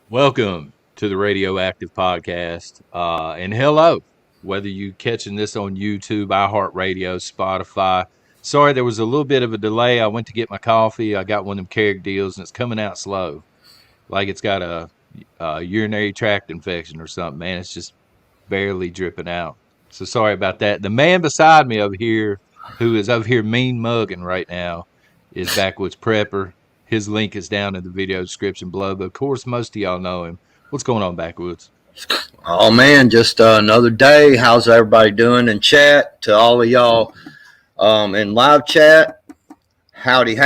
Welcome to the Radioactive Podcast. And hello, whether you catching this on YouTube, iHeartRadio, Spotify. Sorry, there was a little bit of a delay. I went to get my coffee. I got one of them Keurig deals, and it's coming out slow, like it's got a urinary tract infection or something. Man, it's just barely dripping out. So sorry about that. The man beside me over here, who is over here mean mugging right now, is Backwoods Prepper. His link is down in the video description below. But of course, most of y'all know him. What's going on, Backwoods? Oh man, just another day. How's everybody doing in chat? To all of y'all in live chat, howdy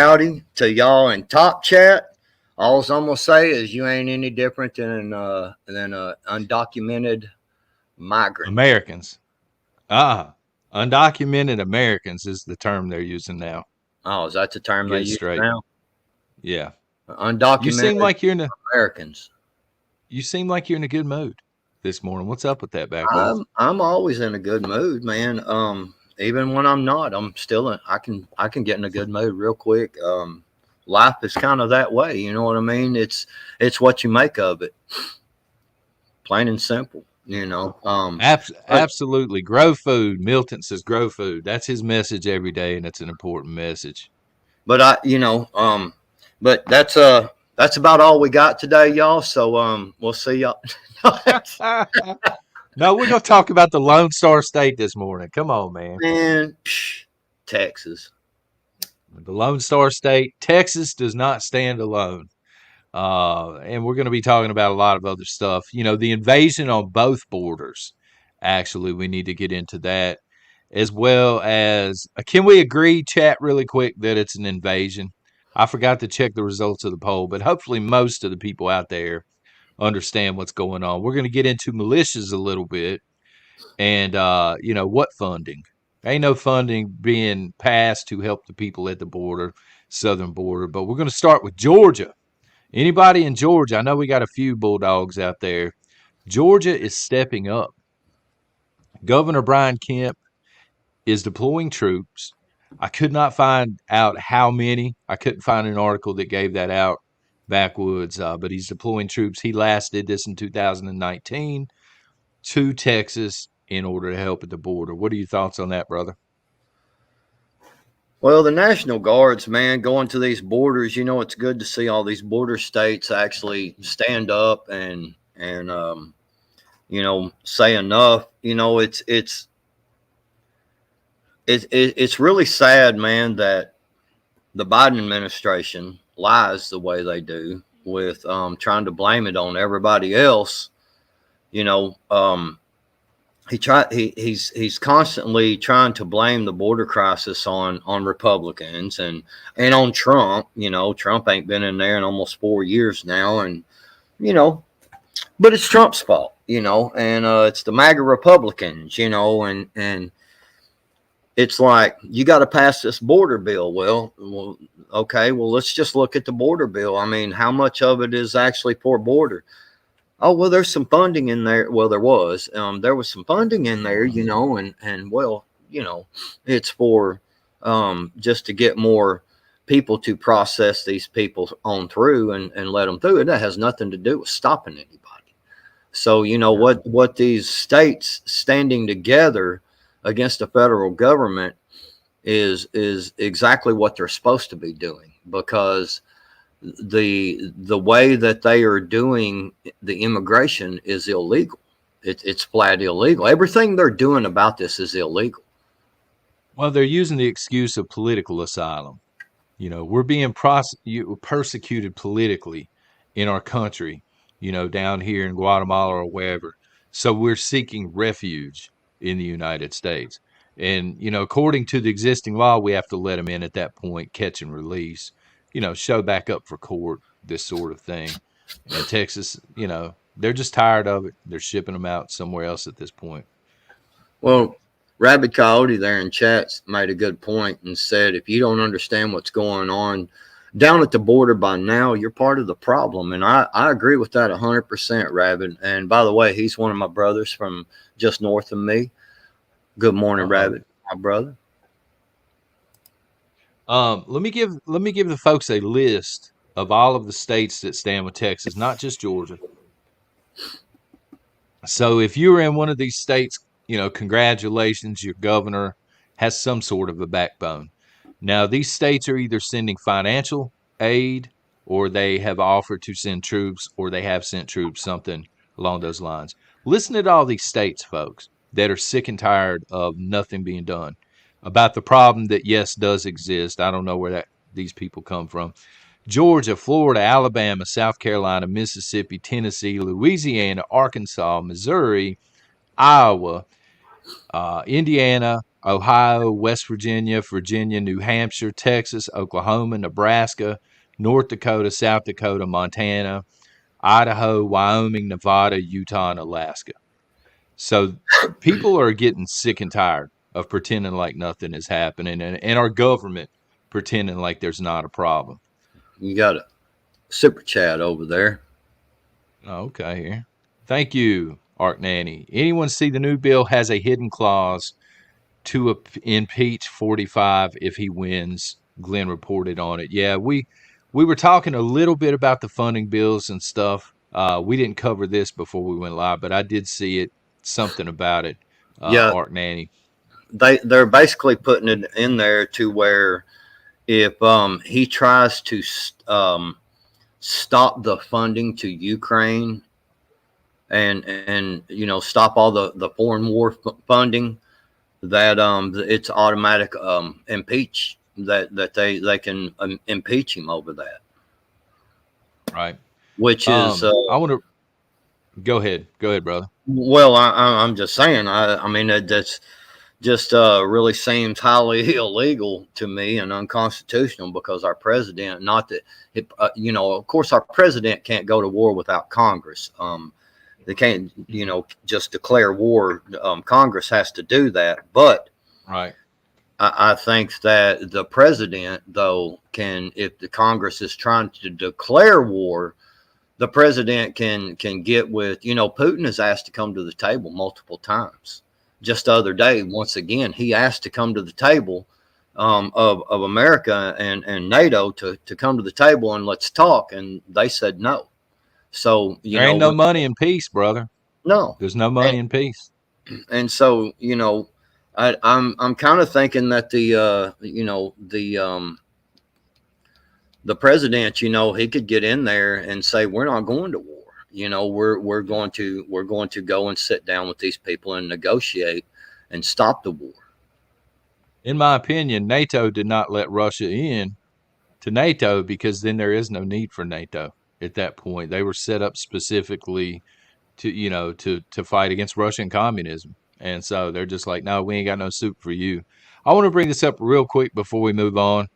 to y'all in top chat. All I'm gonna say is you ain't any different than undocumented migrant. Americans. Undocumented Americans is the term they're using now. Oh, is that the term they use now? Yeah. Undocumented You seem like you're Americans. You seem like you're in a good mood this morning. What's up with that, Backwoods? I'm always in a good mood, man. Even when I'm not, I'm still I can get in a good mood real quick. Life is kind of that way, you know what I mean? It's what you make of it. Plain and simple, you know. Absolutely. Grow food. Milton says grow food. That's his message every day, and it's an important message. But but that's about all we got today, y'all. So we'll see y'all. No, we're gonna talk about the Lone Star State this morning. Come on, man. Man, Texas. The Lone Star State. Texas does not stand alone. And we're going to be talking about a lot of other stuff. You know, the invasion on both borders. Actually, we need to get into that, as well as can we agree, chat, really quick, that it's an invasion? I forgot to check the results of the poll, but hopefully most of the people out there understand what's going on. We're going to get into militias a little bit, and what funding. Ain't no funding being passed to help the people at the border, southern border. But we're going to start with Georgia. Anybody in Georgia? I know we got a few Bulldogs out there. Georgia is stepping up. Governor Brian Kemp is deploying troops. I could not find out how many. I couldn't find an article that gave that out, Backwoods, but he's deploying troops. He last did this in 2019 to Texas in order to help at the border. What are your thoughts on that, brother? Well, the National Guards, man, going to these borders, you know, it's good to see all these border states actually stand up and say enough. You know, it's really sad, man, that the Biden administration lies the way they do with trying to blame it on everybody else. You know, he's constantly trying to blame the border crisis on Republicans and on Trump. You know, Trump ain't been in there in almost 4 years now, and but it's Trump's fault, and it's the MAGA Republicans, and it's like, you got to pass this border bill. Well, okay, well, let's just look at the border bill. I mean, how much of it is actually for border? Oh, well, there's some funding in there. Well, there was some funding in there, and well, it's for just to get more people to process these people on through and let them through. And that has nothing to do with stopping anybody. So, what these states standing together against the federal government is exactly what they're supposed to be doing, because the way that they are doing the immigration is illegal. It's flat illegal. Everything they're doing about this is illegal. Well, they're using the excuse of political asylum. We're being persecuted politically in our country, down here in Guatemala or wherever. So we're seeking refuge in the United States. And, according to the existing law, we have to let them in at that point, catch and release, show back up for court, this sort of thing. And Texas, they're just tired of it. They're shipping them out somewhere else at this point. Well, Rabid Coyote there in chats made a good point and said, if you don't understand what's going on down at the border by now, you're part of the problem. And I agree with that 100%, Rabid. And by the way, he's one of my brothers from just north of me. Good morning, Rabid, my brother. Let me give the folks a list of all of the states that stand with Texas, not just Georgia. So if you're in one of these states, congratulations, your governor has some sort of a backbone. Now, these states are either sending financial aid, or they have offered to send troops, or they have sent troops, something along those lines. Listen to all these states, folks, that are sick and tired of nothing being done about the problem that, yes, does exist. I don't know where these people come from. Georgia, Florida, Alabama, South Carolina, Mississippi, Tennessee, Louisiana, Arkansas, Missouri, Iowa, Indiana, Ohio, West Virginia, New Hampshire, Texas, Oklahoma, Nebraska, North Dakota, South Dakota, Montana, Idaho, Wyoming, Nevada, Utah, and Alaska. So people are getting sick and tired of pretending like nothing is happening, and our government pretending like there's not a problem. You got a super chat over there. Okay, here. Thank you, Art Nanny. Anyone see the new bill has a hidden clause to impeach 45 if he wins? Glenn reported on it. Yeah, we were talking a little bit about the funding bills and stuff. We didn't cover this before we went live, but I did see it, something about it. Yeah, Art Nanny. They're basically putting it in there to where if he tries to stop the funding to Ukraine and stop all the foreign war funding, that it's automatic impeach that they can impeach him over that. Right. Which is I want to go ahead, brother. Well, I'm just saying. I mean that's just really seems highly illegal to me and unconstitutional, because our president, not that of course our president can't go to war without Congress. They can't just declare war. Congress has to do that, but right. I think that the president, though, can, if the Congress is trying to declare war, the president can get with, Putin is asked to come to the table multiple times. Just the other day, once again, he asked to come to the table of America and NATO to come to the table and let's talk, and they said no. So there ain't no money in peace, brother. No, there's no money in peace. And so I'm kind of thinking that the president, he could get in there and say, we're not going to war. We're going to go and sit down with these people and negotiate and stop the war. In my opinion, NATO did not let Russia in to NATO because then there is no need for NATO at that point. They were set up specifically to fight against Russian communism. And so they're just like, no, we ain't got no soup for you. I want to bring this up real quick before we move on.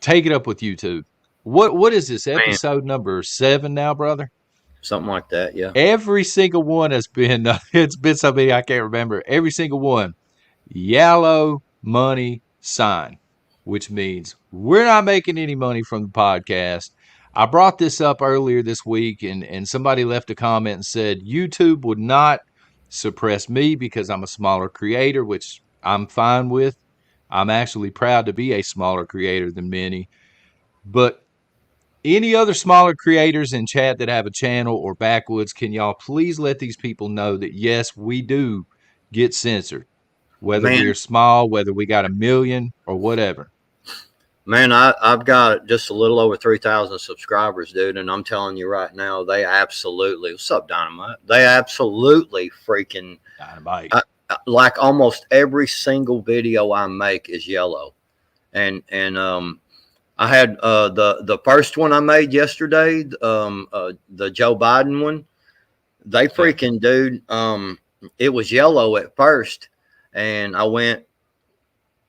Take it up with YouTube. What is this, episode number 7 now, brother? Something like that, yeah. Every single one has been, it's been so many I can't remember. Every single one, yellow money sign, which means we're not making any money from the podcast. I brought this up earlier this week, and somebody left a comment and said YouTube would not suppress me because I'm a smaller creator, which I'm fine with. I'm actually proud to be a smaller creator than many. But any other smaller creators in chat that have a channel or Backwoods, can y'all please let these people know that, yes, we do get censored, whether we're small, whether we got 1 million or whatever. Man, I've got just a little over 3,000 subscribers, dude, and I'm telling you right now, they absolutely, what's up, Dynamite? They absolutely freaking Dynamite. Like almost every single video I make is yellow, and I had the first one I made yesterday, the Joe Biden one. They freaking, dude, it was yellow at first, and I went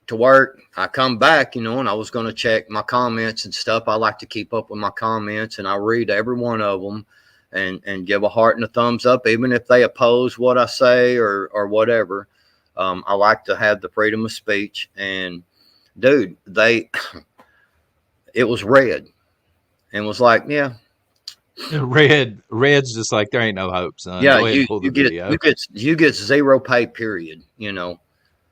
to work. I come back, and I was going to check my comments and stuff. I like to keep up with my comments, and I read every one of them and give a heart and a thumbs up, even if they oppose what I say or whatever. I like to have the freedom of speech, and dude, it was red and was like, yeah. Red's just like, there ain't no hope, son. Yeah, go ahead and pull the video. You get zero pay, period,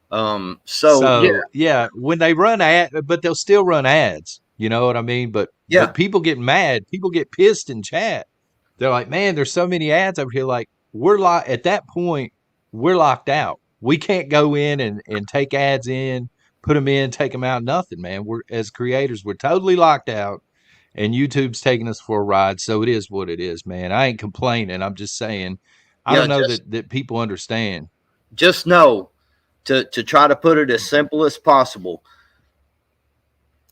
So yeah, when they run but they'll still run ads. You know what I mean? But Yeah. people get mad. People get pissed in chat. They're like, man, there's so many ads over here. Like we're locked at that point. We're locked out. We can't go in and take ads in, put them in, take them out. Nothing, man. We're as creators, we're totally locked out, and YouTube's taking us for a ride. So it is what it is, man. I ain't complaining. I'm just saying, I Yeah. don't know that people understand. Just know to try to put it as simple as possible.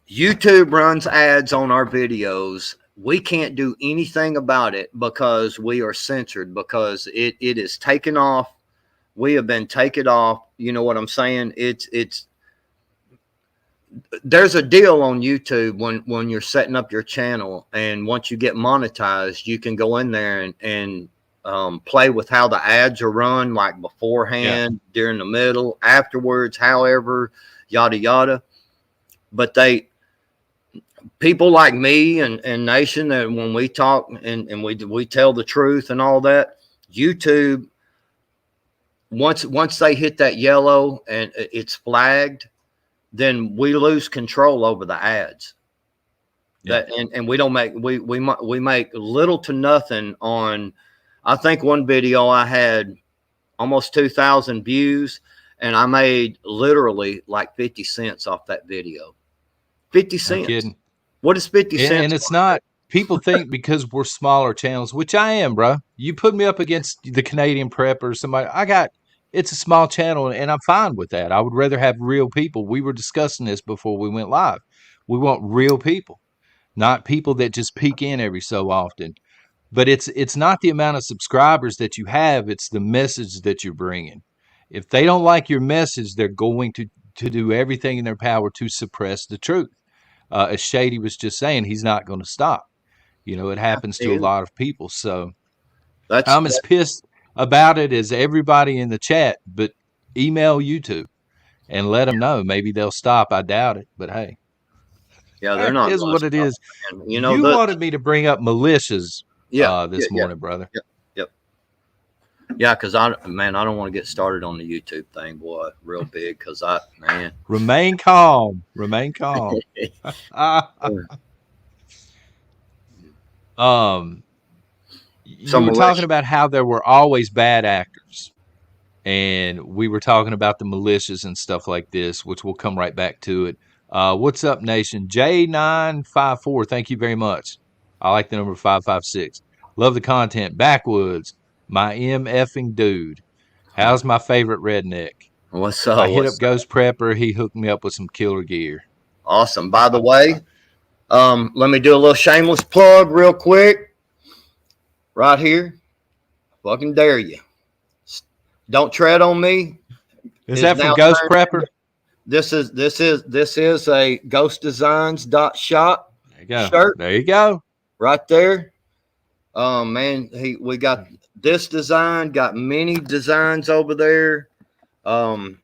YouTube runs ads on our videos. We can't do anything about it because we are censored, because it is taken off. We have been taken off. You know what I'm saying? There's a deal on YouTube when you're setting up your channel, and once you get monetized, you can go in there and play with how the ads are run, like beforehand, during the middle, afterwards, however, yada yada. But people like me and Nation, that when we talk and we tell the truth and all that, YouTube, once they hit that yellow and it's flagged, then we lose control over the ads. That and we don't make we make little to nothing on. I think one video I had almost 2,000 views, and I made literally like 50 cents off that video. 50 cents. No kidding. What is 50 cents? And it's not, people think because we're smaller channels, which I am, bro. You put me up against the Canadian Prep or somebody, it's a small channel and I'm fine with that. I would rather have real people. We were discussing this before we went live. We want real people, not people that just peek in every so often. But it's not the amount of subscribers that you have, it's the message that you're bringing. If they don't like your message, they're going to do everything in their power to suppress the truth. As Shady was just saying, he's not going to stop. You know, it happens to a lot of people. So I'm as pissed about it as everybody in the chat, but email YouTube and let them know. Maybe they'll stop. I doubt it, but hey. Yeah, they're not. It is what it is. You know, you wanted me to bring up militias this morning, brother. Yep. Yeah, because I don't want to get started on the YouTube thing, boy, real big. Because remain calm. Remain calm. You were talking about how there were always bad actors, and we were talking about the militias and stuff like this, which we'll come right back to it. What's up, Nation? J954, thank you very much. I like the number 556. Love the content. Backwoods, my MFing dude. How's my favorite redneck? What's up? I hit up Ghost Prepper. He hooked me up with some killer gear. Awesome. By the way, let me do a little shameless plug real quick. Right here. Fucking dare you. Don't tread on me. Is that from Ghost Prepper? This is a ghostdesigns.shop shirt. There you go. Right there. Man, we got this design, got many designs over there. Dude,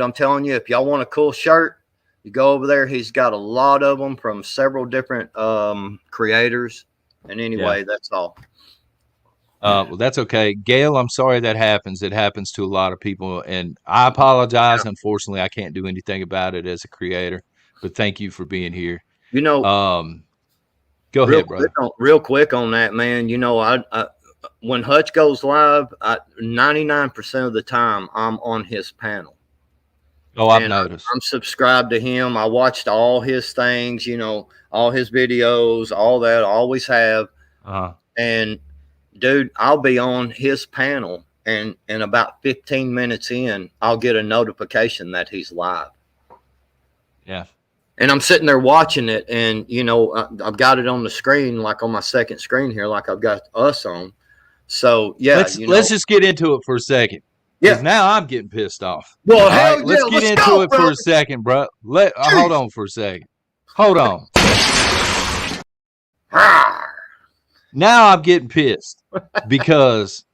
I'm telling you, if y'all want a cool shirt, you go over there. He's got a lot of them from several different creators. And anyway, that's all. Well, that's okay. Gail, I'm sorry that happens. It happens to a lot of people, and I apologize. Yeah. Unfortunately, I can't do anything about it as a creator, but thank you for being here. You know, go ahead, brother. Real quick on that, man. You know, I when Hutch goes live, 99% of the time I'm on his panel. Oh, I've noticed. I'm subscribed to him. I watched all his things, you know, all his videos, all that. I always have. And dude, I'll be on his panel, and about 15 minutes in, I'll get a notification that he's live. Yeah. And I'm sitting there watching it, and, you know, I've got it on the screen, like on my second screen here, like I've got us on. So, yeah. Let's just get into it for a second. Yeah. Now I'm getting pissed off. Well, hell let's get into it for a second, bro. Hold on for a second. Hold on. Now I'm getting pissed because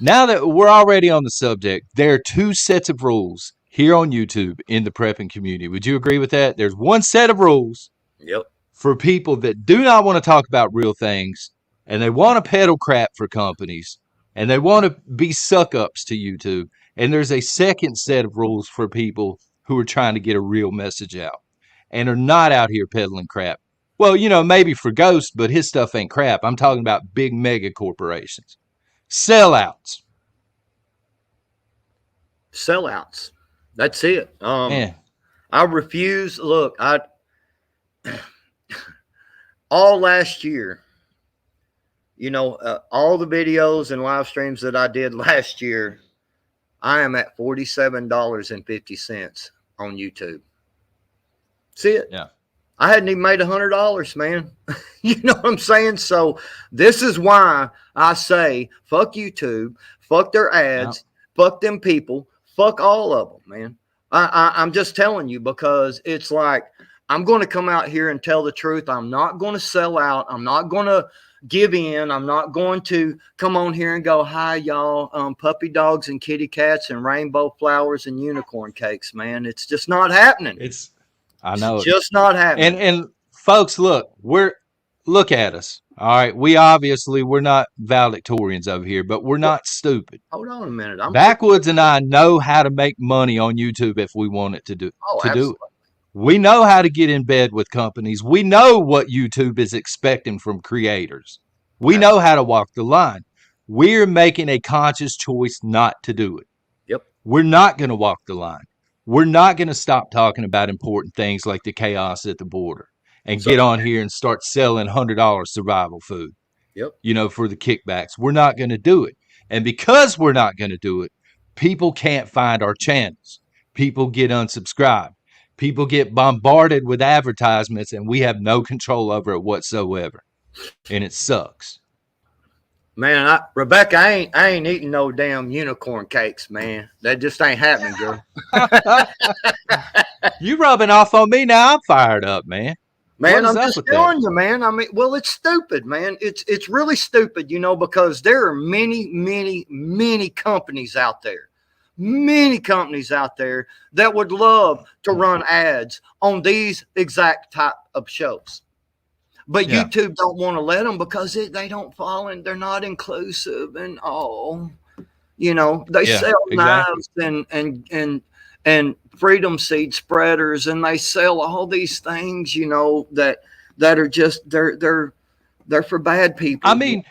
now that we're already on the subject, there are two sets of rules here on YouTube in the prepping community. Would you agree with that? There's one set of rules for people that do not want to talk about real things, and they want to peddle crap for companies, and they want to be suck-ups to YouTube. And there's a second set of rules for people who are trying to get a real message out. and are not out here peddling crap. Well, maybe for Ghost, but his stuff ain't crap. I'm talking about big mega corporations. Sellouts. Sellouts. That's it. Man. I refuse. Look, all last year, all the videos and live streams that I did last year, I am at $47.50 on YouTube. See it? Yeah. I hadn't even made $100, man. You know what I'm saying? So this is why I say, fuck YouTube, fuck their ads, fuck them people, fuck all of them, man. I'm just telling you, because it's like, I'm going to come out here and tell the truth. I'm not going to sell out. I'm not going to give in. I'm not going to come on here and go, hi, y'all, puppy dogs and kitty cats and rainbow flowers and unicorn cakes, man. It's just not happening. I know it's just not happening. And folks, look at us. All right. We're not valedictorians over here, but we're not stupid. Hold on a minute. Backwoods and I know how to make money on YouTube if we wanted to do absolutely. it. We know how to get in bed with companies. We know what YouTube is expecting from creators. We know how to walk the line. We're making a conscious choice not to do it. Yep. We're not going to walk the line. We're not going to stop talking about important things like the chaos at the border and get on here and start selling $100 survival food. Yep. For the kickbacks. We're not going to do it. And because we're not going to do it, people can't find our channels. People get unsubscribed. People get bombarded with advertisements, and we have no control over it whatsoever. And it sucks. Man, Rebecca, I ain't eating no damn unicorn cakes, man. That just ain't happening, girl. You rubbing off on me now? I'm fired up, man. Man, I'm just telling you, man. I mean, well, it's stupid, man. It's really stupid, because there are many, many, many companies out there. Many companies out there that would love to run ads on these exact type of shows. But YouTube don't want to let them because they don't fall and they're not inclusive and they sell knives and freedom seed spreaders, and they sell all these things, that are just they're for bad people. I mean,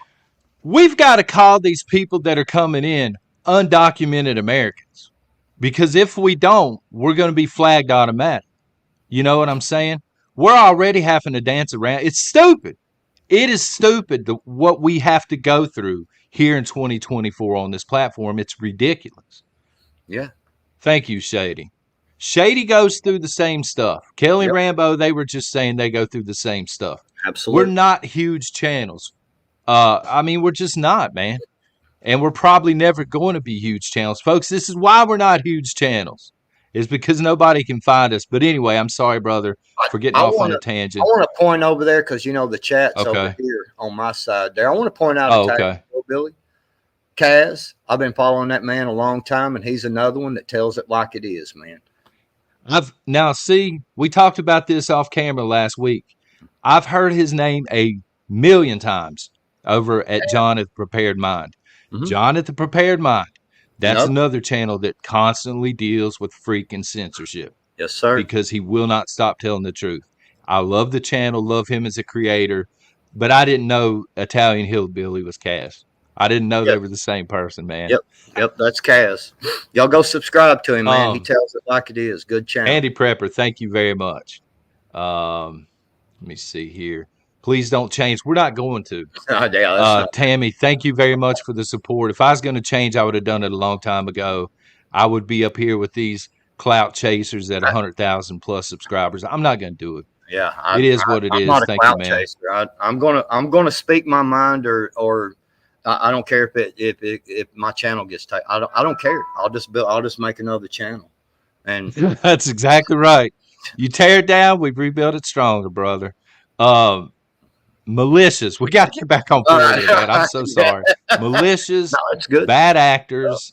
we've got to call these people that are coming in undocumented Americans, because if we don't, we're going to be flagged automatic. You know what I'm saying? We're already having to dance around. It's stupid. It is stupid what we have to go through here in 2024 on this platform. It's ridiculous. Yeah. Thank you, Shady. Shady goes through the same stuff. Kelly Rambo, they were just saying they go through the same stuff. Absolutely. We're not huge channels. We're just not, man. And we're probably never going to be huge channels. Folks, this is why we're not huge channels. It's because nobody can find us. But anyway, I'm sorry, brother, for getting off on a tangent. I want to point over there because, the chat's over here on my side there. I want to point out Billy. Kaz, I've been following that man a long time, and he's another one that tells it like it is, man. We talked about this off camera last week. I've heard his name a million times over at John at the Prepared Mind. Mm-hmm. John at the Prepared Mind. That's another channel that constantly deals with freaking censorship. Yes, sir. Because he will not stop telling the truth. I love the channel, love him as a creator, but I didn't know Italian Hillbilly was Kaz. I didn't know they were the same person, man. Yep, that's Kaz. Y'all go subscribe to him, man. He tells it like it is. Good channel. Andy Prepper, thank you very much. Let me see here. Please don't change. We're not going to. Tammy, thank you very much for the support. If I was going to change, I would have done it a long time ago. I would be up here with these clout chasers at 100,000 plus subscribers. I'm not going to do it. Yeah, it is what it is. Thank you, man. Chaser. I'm gonna speak my mind, or I don't care if my channel gets taken. I don't care. I'll just make another channel. And that's exactly right. You tear it down, we rebuild it stronger, brother. Malicious. We got to get back on board here, man. I'm so sorry. Malicious. No, it's good. Bad actors.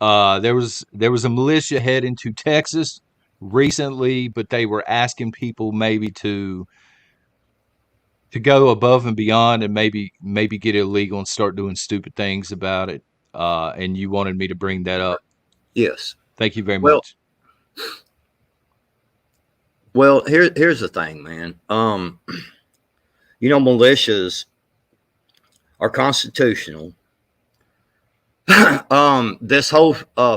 There was a militia heading to Texas recently, but they were asking people maybe to go above and beyond and maybe get illegal and start doing stupid things about it. And you wanted me to bring that up. Yes. Thank you very much. Well, here's the thing, man. Militias are constitutional. This whole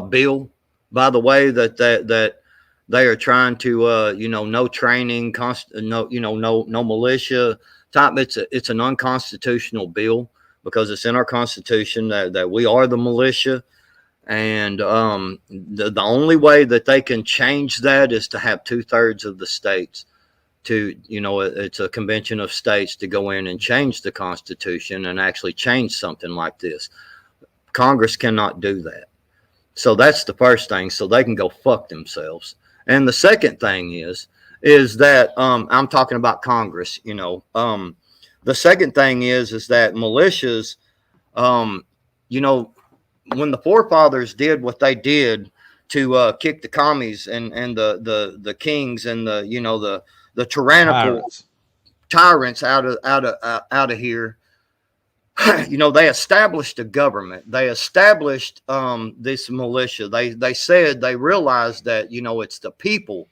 bill, by the way, that they are trying to, no training, no militia type. It's an unconstitutional bill because it's in our constitution that we are the militia, and the only way that they can change that is to have 2/3 of the states to, it's a convention of states to go in and change the Constitution and actually change something like this. Congress cannot do that. So that's the first thing. So they can go fuck themselves. And the second thing is that I'm talking about Congress. The second thing is that militias, when the forefathers did what they did to kick the commies and the kings and the tyrannical tyrants out of here. They established a government. They established this militia. They said they realized that it's the people.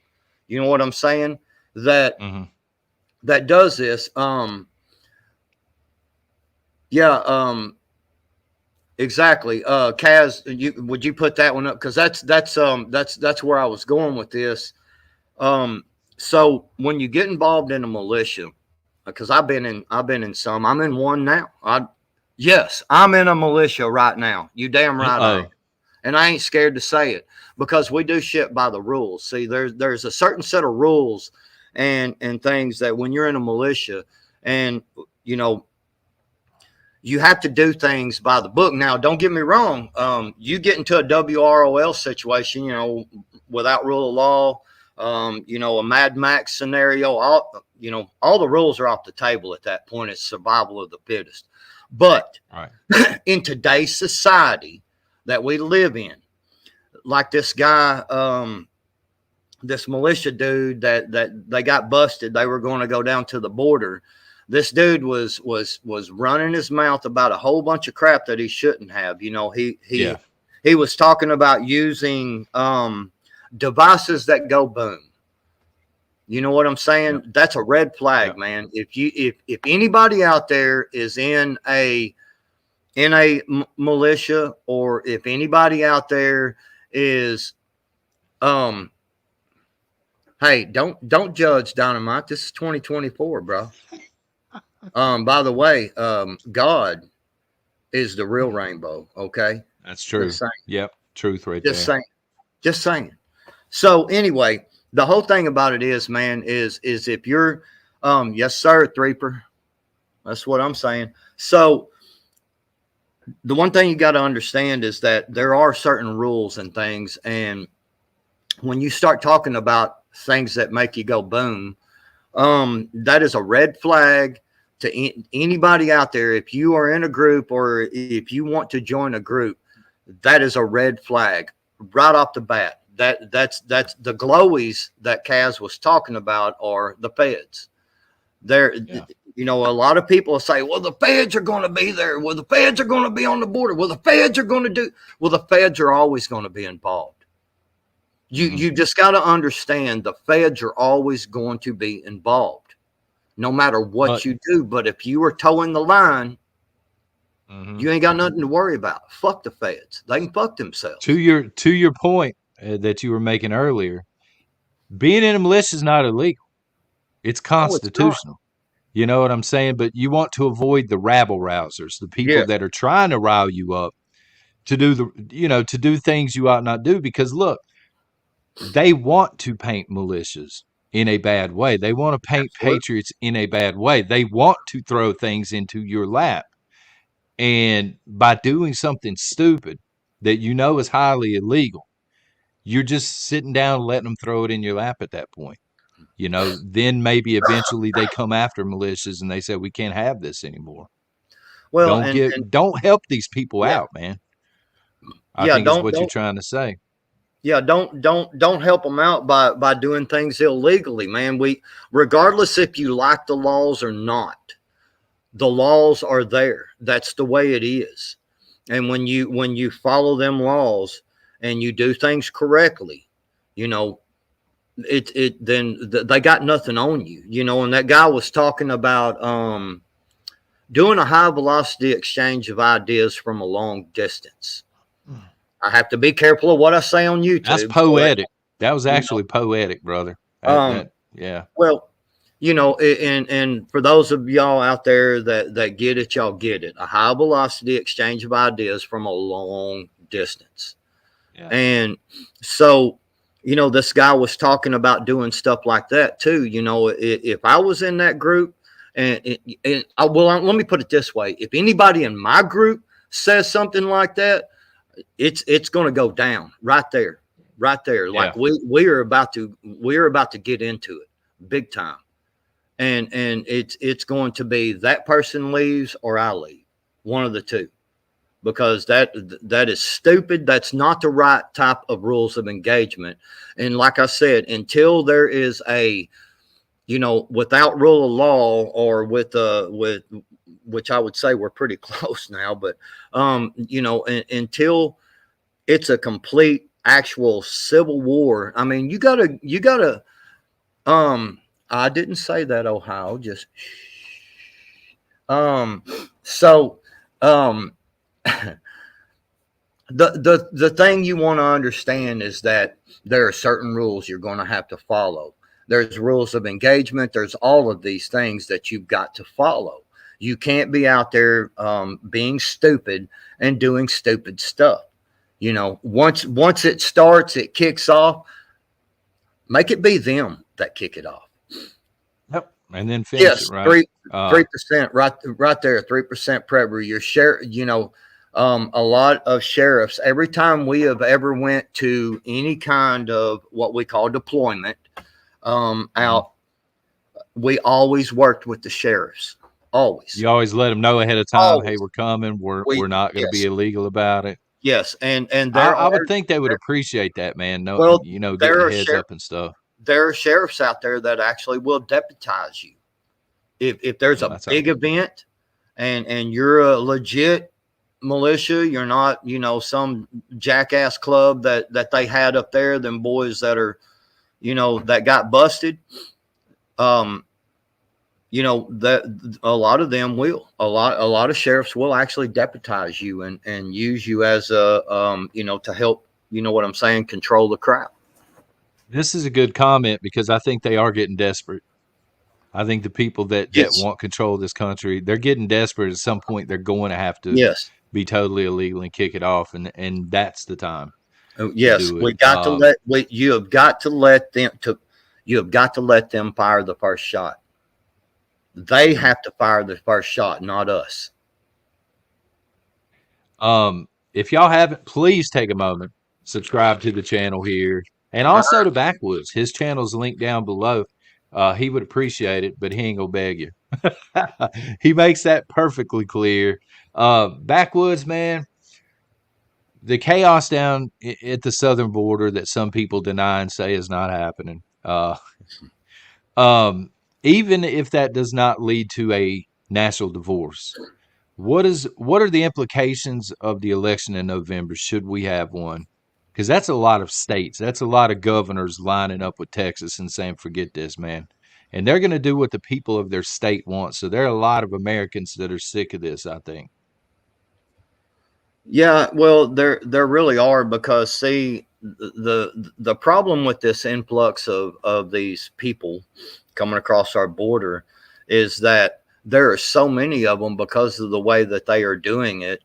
You know what I'm saying? That that does this. Exactly. Kaz, would you put that one up? Because that's where I was going with this. So when you get involved in a militia, because I've been in some. I'm in one now. Yes, I'm in a militia right now. You damn right I am. And I ain't scared to say it because we do shit by the rules. See, there's a certain set of rules and things that when you're in a militia and you have to do things by the book. Now, don't get me wrong. You get into a WROL situation, without rule of law, a Mad Max scenario, all the rules are off the table at that point. It's survival of the fittest. But in today's society that we live in, like this guy, this militia dude that they got busted, they were going to go down to the border. This dude was running his mouth about a whole bunch of crap that he shouldn't have. He was talking about using devices that go boom. You know what I'm saying? Yep. That's a red flag, yep. Man. If anybody out there is in a militia, or if anybody out there is, hey, don't judge Dynamite. This is 2024, bro. By the way, God is the real rainbow. Okay, that's true. Yep, truth right there. Just saying. So anyway. The whole thing about it is, man, is if you're, yes, sir, Threeper. That's what I'm saying. So the one thing you got to understand is that there are certain rules and things. And when you start talking about things that make you go boom, that is a red flag to anybody out there. If you are in a group or if you want to join a group, that is a red flag right off the bat. That's the glowies that Kaz was talking about are the feds. A lot of people say, well, the feds are going to be there. Well, the feds are going to be on the border. Well, the feds are going to do. Well, the feds are always going to be involved. You just got to understand the feds are always going to be involved, no matter what you do. But if you are towing the line, you ain't got nothing to worry about. Fuck the feds. They can fuck themselves. To your point. That you were making earlier, being in a militia is not illegal. It's constitutional. You know what I'm saying? But you want to avoid the rabble rousers, the people that are trying to rile you up to do to do things you ought not do. Because look, they want to paint militias in a bad way. They want to paint patriots in a bad way. They want to throw things into your lap. And by doing something stupid that is highly illegal, you're just sitting down and letting them throw it in your lap at that point. Then maybe eventually they come after militias and they say, we can't have this anymore. Well, don't help these people out, man. I think that's what you're trying to say. Yeah, don't help them out by doing things illegally, man. Regardless if you like the laws or not, the laws are there. That's the way it is. And when you follow them laws and you do things correctly, they got nothing on you, you know. And that guy was talking about doing a high velocity exchange of ideas from a long distance. I have to be careful of what I say on That's YouTube. poetic. That was You actually poetic, brother. know, Yeah. well, you know, and for those of y'all out there that get it, y'all get it. A high velocity exchange of ideas from a long distance. Yeah. And so, you know, this guy was talking about doing stuff like that too. You know, if I was in that group, let me put it this way: if anybody in my group says something like that, it's going to go down right there, right there. Yeah. Like we are about to get into it big time, and it's going to be that person leaves or I leave, one of the two, because that is stupid. That's not the right type of rules of engagement. And like I said, until there is a, you know, without rule of law, or with which I would say we're pretty close now, but you know, until it's a complete actual civil war. I mean, you gotta I didn't say that, Ohio, just so the thing you want to understand is that there are certain rules you're going to have to follow. There's rules of engagement. There's all of these things that you've got to follow. You can't be out there being stupid and doing stupid stuff. You know, once it starts, it kicks off. Make it be them that kick it off. Yep. And then finish Yes, it right. 3%, right there, 3% Prever. Your share, you know, a lot of sheriffs. Every time we have ever went to any kind of what we call deployment out, we always worked with the sheriffs. Always. You always let them know ahead of time. Always. Hey, we're coming. We're not going to be illegal about it. Yes, and I would think they would appreciate that, man. No, well, you know, getting heads up and stuff. There are sheriffs out there that actually will deputize you if there's a big event, and you're a legit militia. You're not, you know, some jackass club that they had up there. Them boys that are, you know, that got busted. You know, that a lot of them will. A lot of sheriffs will actually deputize you and use you as a you know, to help, you know what I'm saying, control the crowd. This is a good comment because I think they are getting desperate. I think the people that want control of this country, they're getting desperate. At some point, they're going to have to be totally illegal and kick it off, and that's the time. Yes, we got to let you have got to let them fire the first shot. They have to fire the first shot, not us. If y'all haven't, please take a moment, subscribe to the channel here, and also to Backwoods. His channel's linked down below. He would appreciate it, but he ain't gonna beg you. He makes that perfectly clear. Backwoods, man, the chaos down at the southern border that some people deny and say is not happening. Even if that does not lead to a national divorce, what are the implications of the election in November should we have one? Because that's a lot of states. That's a lot of governors lining up with Texas and saying, forget this, man. And they're going to do what the people of their state want. So there are a lot of Americans that are sick of this, I think. Yeah, well, there really are, because see, the problem with this influx of these people coming across our border is that there are so many of them, because of the way that they are doing it,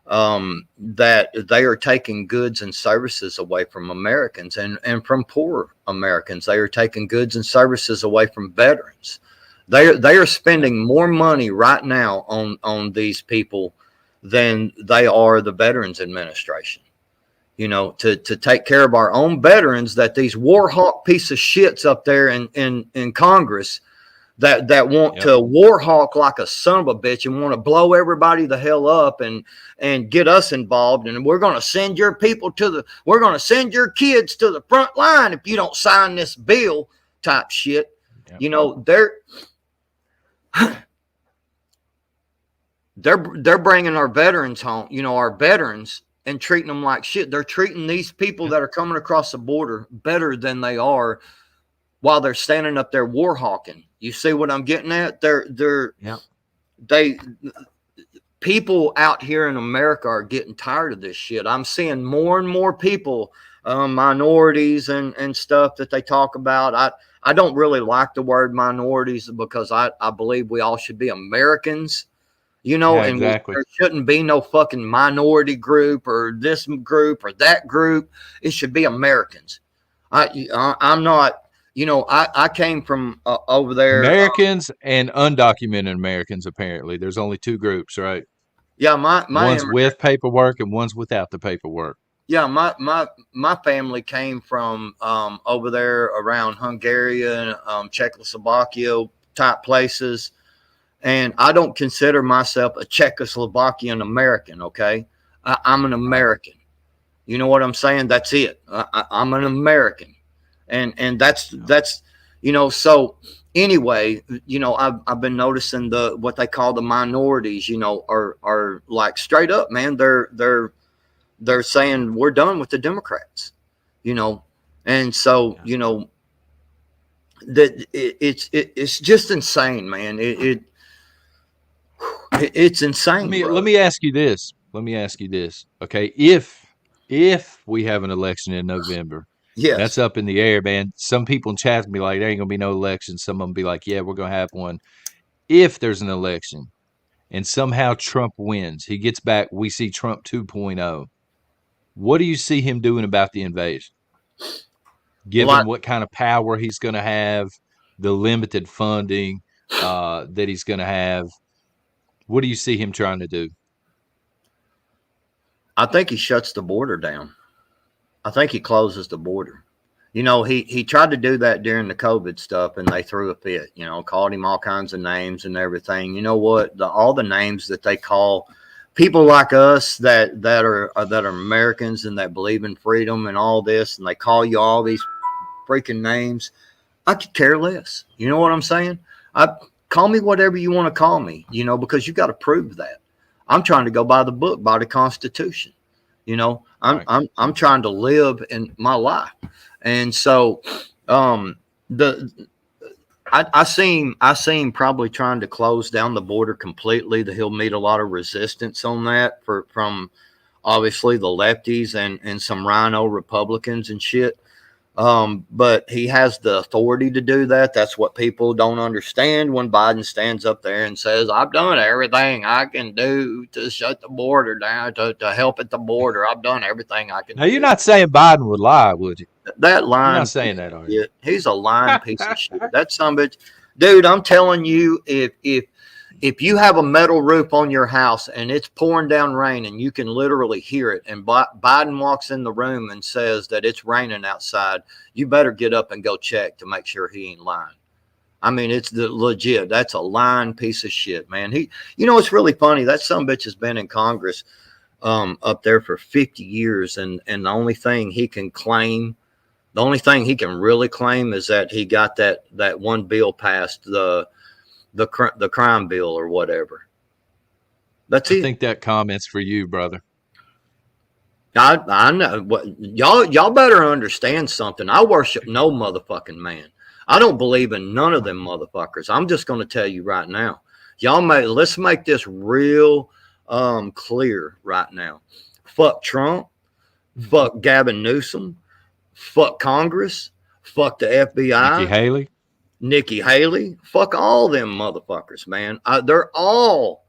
that they are taking goods and services away from Americans and from poor Americans. They are taking goods and services away from veterans. They are spending more money right now on these people than they are the Veterans Administration. You know, to take care of our own veterans, that these war hawk piece of shits up there in Congress that want to war hawk like a son of a bitch and want to blow everybody the hell up and get us involved. And we're going to send your people we're going to send your kids to the front line if you don't sign this bill type shit. Yep. You know, they're bringing our veterans home, you know, our veterans, and treating them like shit. They're treating these people that are coming across the border better than they are while they're standing up there war hawking. You see what I'm getting at? Yeah. They people out here in America are getting tired of this shit. I'm seeing more and more people, minorities and stuff that they talk about. I don't really like the word minorities because I believe we all should be Americans, Yeah, and exactly. there shouldn't be no fucking minority group or this group or that group. It should be Americans. I'm not, I came from over there. Americans and undocumented Americans, apparently. There's only two groups, right? Yeah, my One's with paperwork and one's without the paperwork. yeah, my family came from over there around Hungary and Czechoslovakia type places, and I don't consider myself a Czechoslovakian American. Okay, I'm an Right. American. You know what I'm saying? That's it. I'm an American, and Yeah. that's So anyway, I've been noticing the what they call the minorities. Are like straight up, man. They're saying we're done with the Democrats. You know, and so Yeah. it's just insane, man. It's Let insane, me bro. let me ask you this. Let me ask you this. Okay, if we have an election in November, Yes, that's up in the air, man. Some people in chat be like, "There ain't gonna be no election." Some of them be like, "Yeah, we're gonna have one." If there's an election and somehow Trump wins, he gets back. We see Trump 2.0. What do you see him doing about the invasion? like Given what kind of power he's going to have, the limited funding that he's going to have, what do you see him trying to do? I think he shuts the border down. I think he closes the border. He tried to do that during the COVID stuff, and they threw a fit. Called him all kinds of names and everything. You know what? All the names that they call people like us that are Americans and that believe in freedom and all this, and they call you all these freaking names. I could care less. You know what I'm saying? I Call me whatever you want to call me. Because you got to prove that. I'm trying to go by the book, by the Constitution. Right. I'm trying to live in my life, and so the I seen probably trying to close down the border completely. That he'll meet a lot of resistance on that from obviously the lefties and some rhino Republicans and shit. But he has the authority to do that. That's what people don't understand when Biden stands up there and says, I've done everything I can do to shut the border down, to help at the border. I've done everything I can Now, you're do. not saying Biden would lie, would you? That You're not lying piece saying that, of are you? shit. He's a lying piece of shit. That some bitch. Dude, I'm telling you, if you have a metal roof on your house and it's pouring down rain and you can literally hear it, and Biden walks in the room and says that it's raining outside, you better get up and go check to make sure he ain't lying. I mean, it's the legit. That's a lying piece of shit, man. It's really funny. That some bitch has been in Congress up there for 50 years, and the only thing he can really claim is that he got that one bill passed, the crime bill or whatever. That's I it. think that comment's for you, brother. I know what y'all better understand something. I worship no motherfucking man. I don't believe in none of them motherfuckers. I'm just going to tell you right now. Let's make this real clear right now. Fuck Trump. Fuck Gavin Newsom. Fuck Congress. Fuck the Nikki FBI. Haley. Nikki Haley. Fuck all them motherfuckers, man. They're all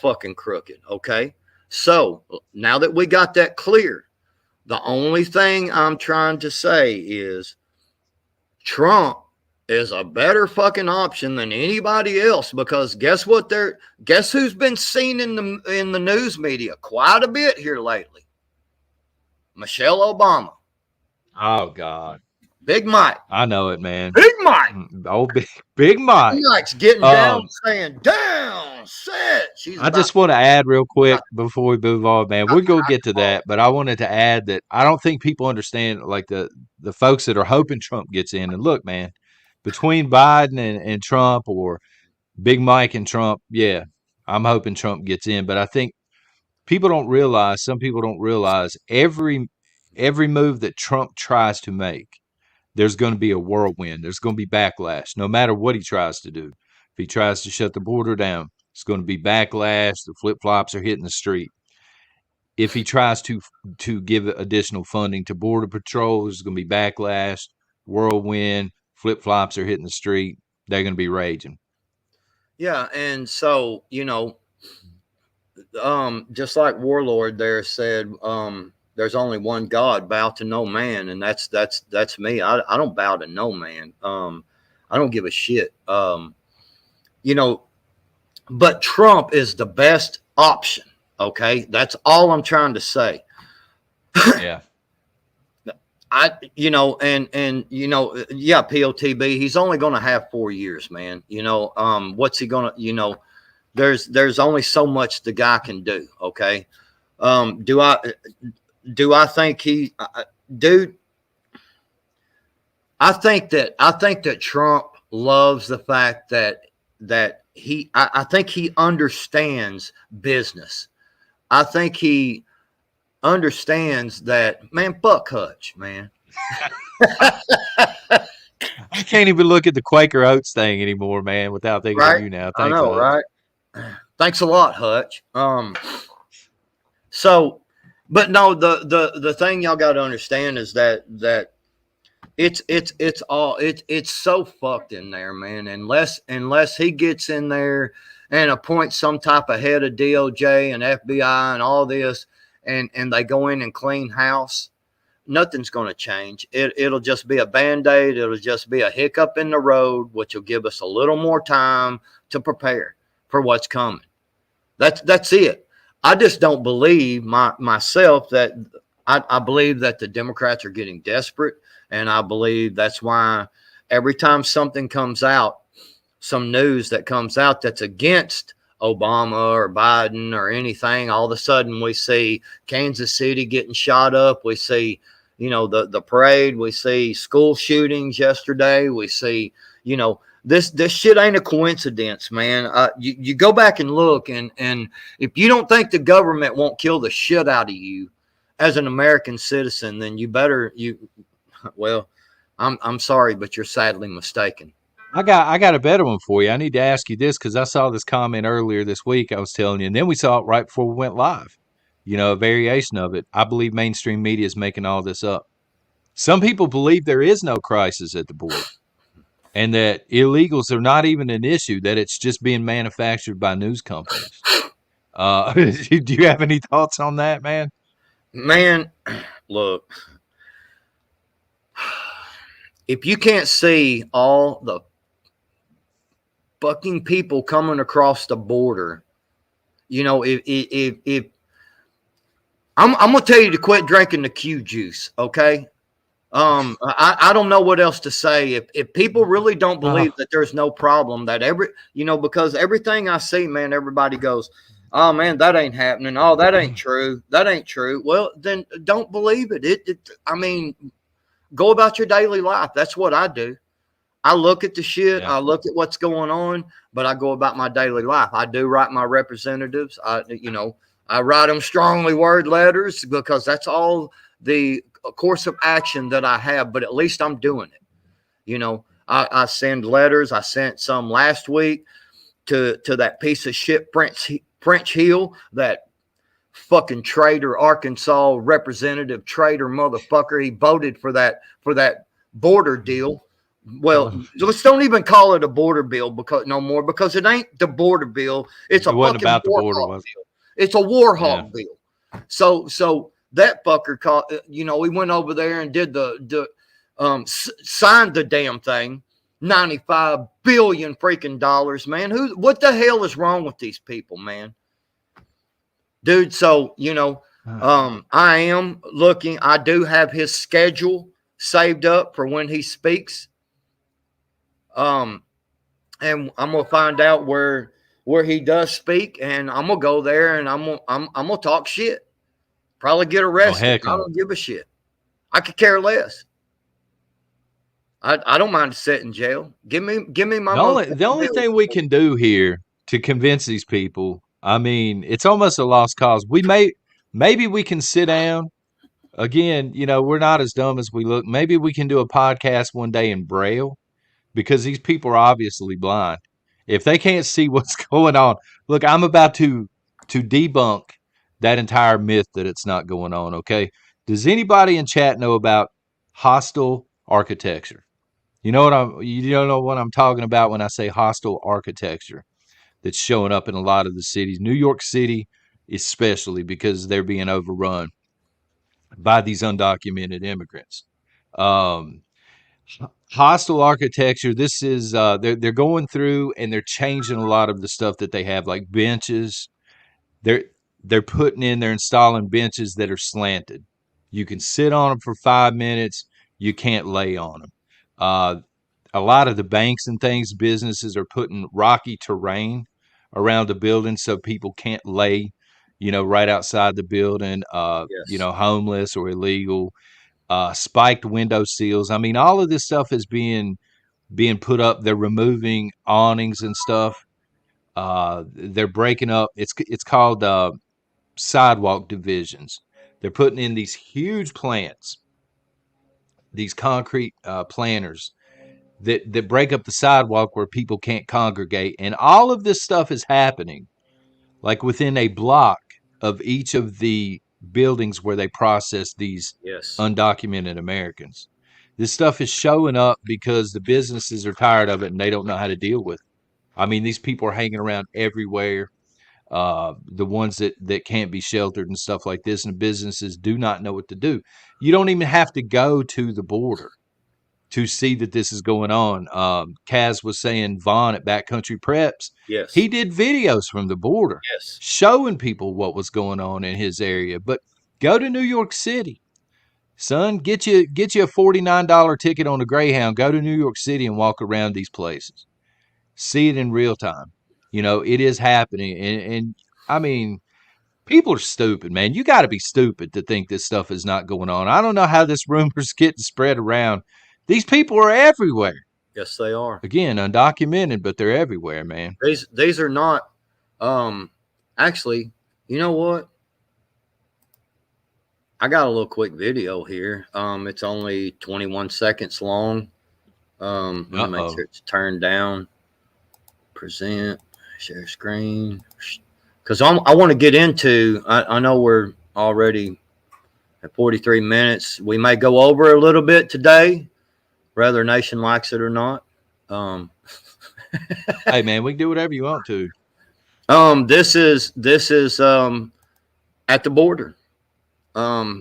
fucking crooked. Okay. So now that we got that clear, the only thing I'm trying to say is Trump is a better fucking option than anybody else, because guess who's been seen in the news media quite a bit here lately? Michelle Obama. Oh God, Big Mike. I know it, man. Big Mike. Oh, big Big Mike. Mike's getting down Um, saying down, set. She's I about just want to add real quick got, before we move on, man. got We're gonna the get to ball. that, but I wanted to add that I don't think people understand, like the folks that are hoping Trump gets in. And look, man, between Biden and Trump, or Big Mike and Trump, yeah, I'm hoping Trump gets in. But I think people don't realize, some people don't realize every move that Trump tries to make, there's going to be a whirlwind. There's going to be backlash, no matter what he tries to do. If he tries to shut the border down, it's going to be backlash. The flip flops are hitting the street. If he tries to give additional funding to Border Patrol, there's going to be backlash, whirlwind, flip flops are hitting the street. They're going to be raging. Yeah, and so just like Warlord there said, there's only one God, bow to no man, and that's me. I don't bow to no man. I don't give a shit. But Trump is the best option. Okay, that's all I'm trying to say. Yeah. POTB, he's only going to have 4 years, man. What's he going to, there's only so much the guy can do. Okay. Do I think dude, I think that Trump loves the fact that I think he understands business. I think he understands that, man, fuck Hutch, man. I can't even look at the Quaker Oats thing anymore, man, without thinking of you now. Thanks, I know, right? Thanks a lot, Hutch. But no, the thing y'all got to understand is that it's so fucked in there, man. Unless he gets in there and appoints some type of head of DOJ and FBI and all this, and they go in and clean house, nothing's going to change. It'll just be a Band-Aid. It'll just be a hiccup in the road, which will give us a little more time to prepare for what's coming. That's it. I just don't believe myself that I believe that the Democrats are getting desperate, and I believe that's why every time something comes out, some news that comes out that's against Obama or Biden or anything, all of a sudden we see Kansas City getting shot up. We see, the parade. We see school shootings yesterday. We see, this shit ain't a coincidence, man. You go back and look, and if you don't think the government won't kill the shit out of you as an American citizen, then I'm sorry, but you're sadly mistaken. I got a better one for you. I need to ask you this because I saw this comment earlier this week. I was telling you, and then we saw it right before we went live. A variation of it. I believe mainstream media is making all this up. Some people believe there is no crisis at the border, and that illegals are not even an issue. That it's just being manufactured by news companies. Do you have any thoughts on that, man? Man, look. If you can't see all the fucking people coming across the border, if I'm gonna tell you to quit drinking the Q juice, okay? I don't know what else to say. If people really don't believe that there's no problem, that because everything I see, man, everybody goes, oh man, that ain't happening. Oh, that ain't true. That ain't true. Well, then don't believe it. Go about your daily life. That's what I do. I look at the shit. Yeah. I look at what's going on, but I go about my daily life. I do write my representatives. I write them strongly worded letters because that's all the course of action that I have, but at least I'm doing it. I send letters. I sent some last week to that piece of shit, French Hill, that fucking traitor Arkansas representative, traitor motherfucker. He voted for that border deal. Well, let's don't even call it a border bill because it ain't the border bill. It's a fucking war hawk bill. It's a war hawk bill. So that fucker called. He went over there and did signed the damn thing. $95 billion freaking dollars, man. What the hell is wrong with these people, man? Dude, so, I am looking. I do have his schedule saved up for when he speaks. And I'm going to find out where he does speak, and I'm going to go there, and I'm going to talk shit. Probably get arrested. I don't give a shit. I could care less. I don't mind to sit in jail. Give me my the only thing we can do here to convince these people, I mean, it's almost a lost cause. Maybe we can sit down again, we're not as dumb as we look. Maybe we can do a podcast one day in Braille because these people are obviously blind. If they can't see what's going on, look, I'm about to debunk that entire myth that it's not going on. Okay, does anybody in chat know about hostile architecture? You don't know what I'm talking about when I say hostile architecture that's showing up in a lot of the cities. New York City, especially because they're being overrun by these undocumented immigrants. Um, Hostile architecture. This is they're going through and they're changing a lot of the stuff that they have, like benches. They're they're installing benches that are slanted. You can sit on them for 5 minutes. You can't lay on them. Uh, a lot of the banks and things, businesses are putting rocky terrain around the building so people can't lay, right outside the building, Yes. homeless or illegal. Spiked window seals. I mean, all of this stuff is being put up. They're removing awnings and stuff. They're breaking up. It's called sidewalk divisions. They're putting in these huge plants, these concrete planters that break up the sidewalk where people can't congregate. And all of this stuff is happening like within a block of each of the buildings where they process these Yes. undocumented Americans. This stuff is showing up because the businesses are tired of it and they don't know how to deal with it. I mean, these people are hanging around everywhere. The ones that can't be sheltered and stuff like this, and businesses do not know what to do. You don't even have to go to the border to see that this is going on. Kaz was saying Vaughn at Backcountry Preps, he Yes. did videos from the border Yes. showing people what was going on in his area. But go to New York City, son. Get you a $49 ticket on a Greyhound. Go to New York City and walk around these places. See it in real time. It is happening, and I mean, people are stupid, man. You got to be stupid to think this stuff is not going on. I don't know how this rumor's getting spread around. These people are everywhere. Yes, they are. Again, undocumented, but they're everywhere, man. These are not. Actually, you know what? I got a little quick video here. It's only 21 seconds long. Let me make sure it's turned down. Present, share screen. Because I want to get into. I know we're already at 43 minutes. We may go over a little bit today, whether nation likes it or not. Hey, man, we can do whatever you want to. This is at the border.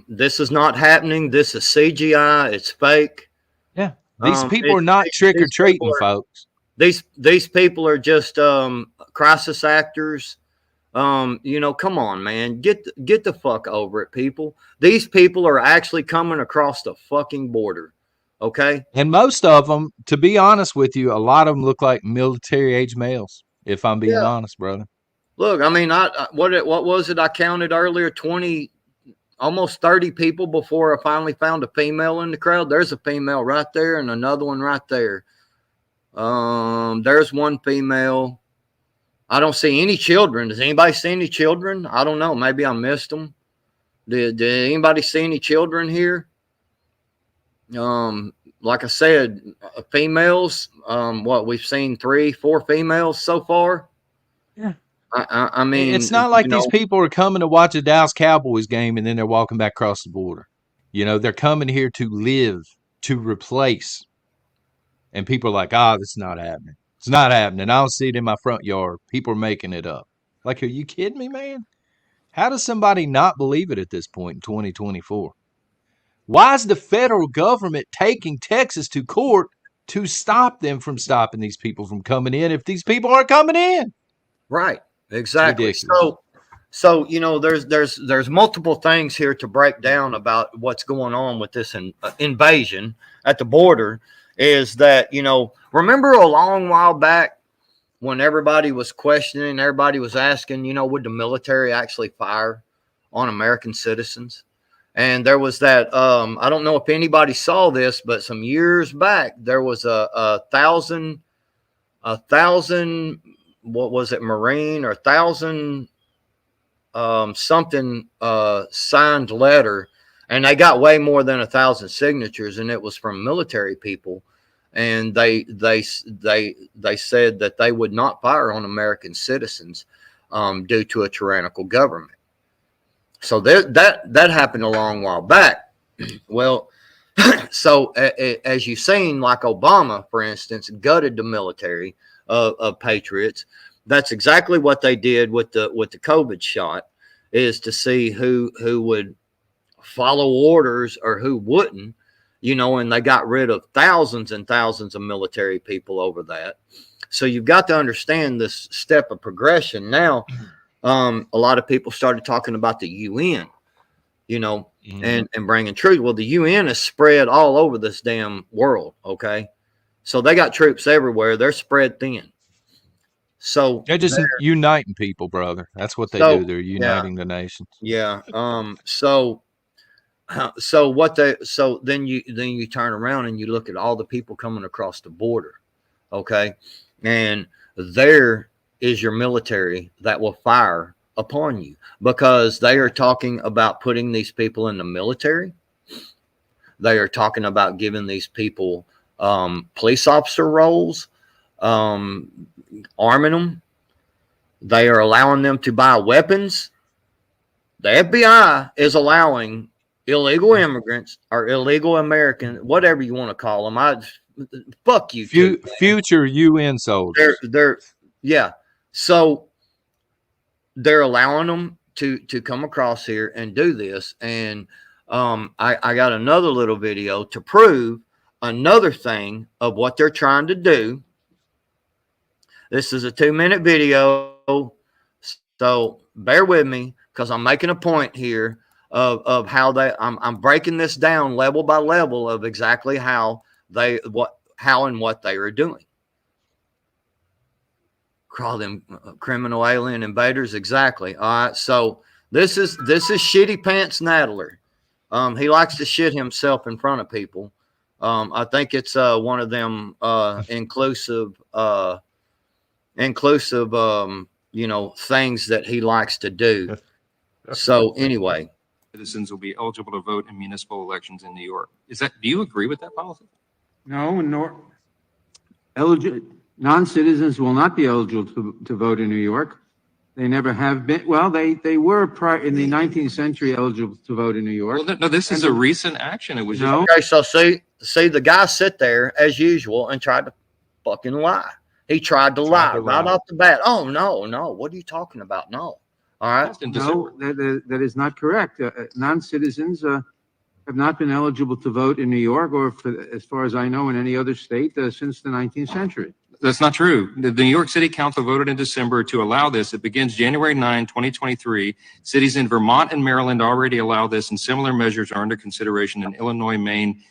This is not happening. This is CGI. It's fake. Yeah, these people are not trick or treating, folks. These people are just crisis actors. Come on, man, get the fuck over it, people. These people are actually coming across the fucking border. Okay, and most of them, to be honest with you, a lot of them look like military-age males. If I'm being honest, brother. Look, I mean, what was it? I counted earlier 20, almost 30 people before I finally found a female in the crowd. There's a female right there, and another one right there. There's one female. I don't see any children. Does anybody see any children? I don't know. Maybe I missed them. Did anybody see any children here? Like I said, females. What we've seen 3-4 females so far. Yeah. I mean, it's not like these people are coming to watch a Dallas Cowboys game and then they're walking back across the border. They're coming here to live, to replace. And people are like, this is not happening. It's not happening. I don't see it in my front yard. People are making it up. Like, are you kidding me, man? How does somebody not believe it at this point in 2024? Why is the federal government taking Texas to court to stop them from stopping these people from coming in if these people aren't coming in? Right. Exactly. So there's multiple things here to break down about what's going on with this invasion at the border. Is that remember a long while back when everybody was questioning, everybody was asking, would the military actually fire on American citizens? And there was that. I don't know if anybody saw this, but some years back there was a thousand. What was it, Marine or 1,000 something signed letter and they got way more than 1,000 signatures, and it was from military people. And they said that they would not fire on American citizens due to a tyrannical government. So that happened a long while back. Well, so as you've seen, like Obama, for instance, gutted the military of patriots. That's exactly what they did with the COVID shot, is to see who would follow orders or who wouldn't. And they got rid of thousands and thousands of military people over that. So you've got to understand this step of progression. Now, a lot of people started talking about the UN, and bringing truth. Well, the UN is spread all over this damn world. Okay. So they got troops everywhere. They're spread thin. So they're just uniting people, brother. That's what they do. They're uniting the nations. Yeah. So then you turn around and you look at all the people coming across the border, okay, and there is your military that will fire upon you, because they are talking about putting these people in the military. They are talking about giving these people police officer roles, arming them. They are allowing them to buy weapons. The FBI is allowing illegal immigrants or illegal Americans, whatever you want to call them. Fuck you. Future UN soldiers. Yeah. So they're allowing them to come across here and do this. And I got another little video to prove another thing of what they're trying to do. This is a 2-minute video. So bear with me, because I'm making a point here of how I'm breaking this down level by level of exactly how and what they are doing. Call them criminal alien invaders. Exactly. All right. So this is Shitty Pants Nadler. He likes to shit himself in front of people. I think it's one of them inclusive things that he likes to do. So anyway, citizens will be eligible to vote in municipal elections in New York. Do you agree with that policy? No, non-citizens will not be eligible to vote in New York. They never have been. Well, they were in the 19th century eligible to vote in New York. Well, no, this is a recent action. It was no. Okay, so see the guy sit there as usual and tried to fucking lie. He tried to lie right off the bat. Oh no, what are you talking about? No. All right. No, that is not correct. Non-citizens have not been eligible to vote in New York, or as far as I know, in any other state since the 19th century. That's not true. The New York City Council voted in December to allow this. It begins January 9, 2023. Cities in Vermont and Maryland already allow this, and similar measures are under consideration in Illinois, Maine,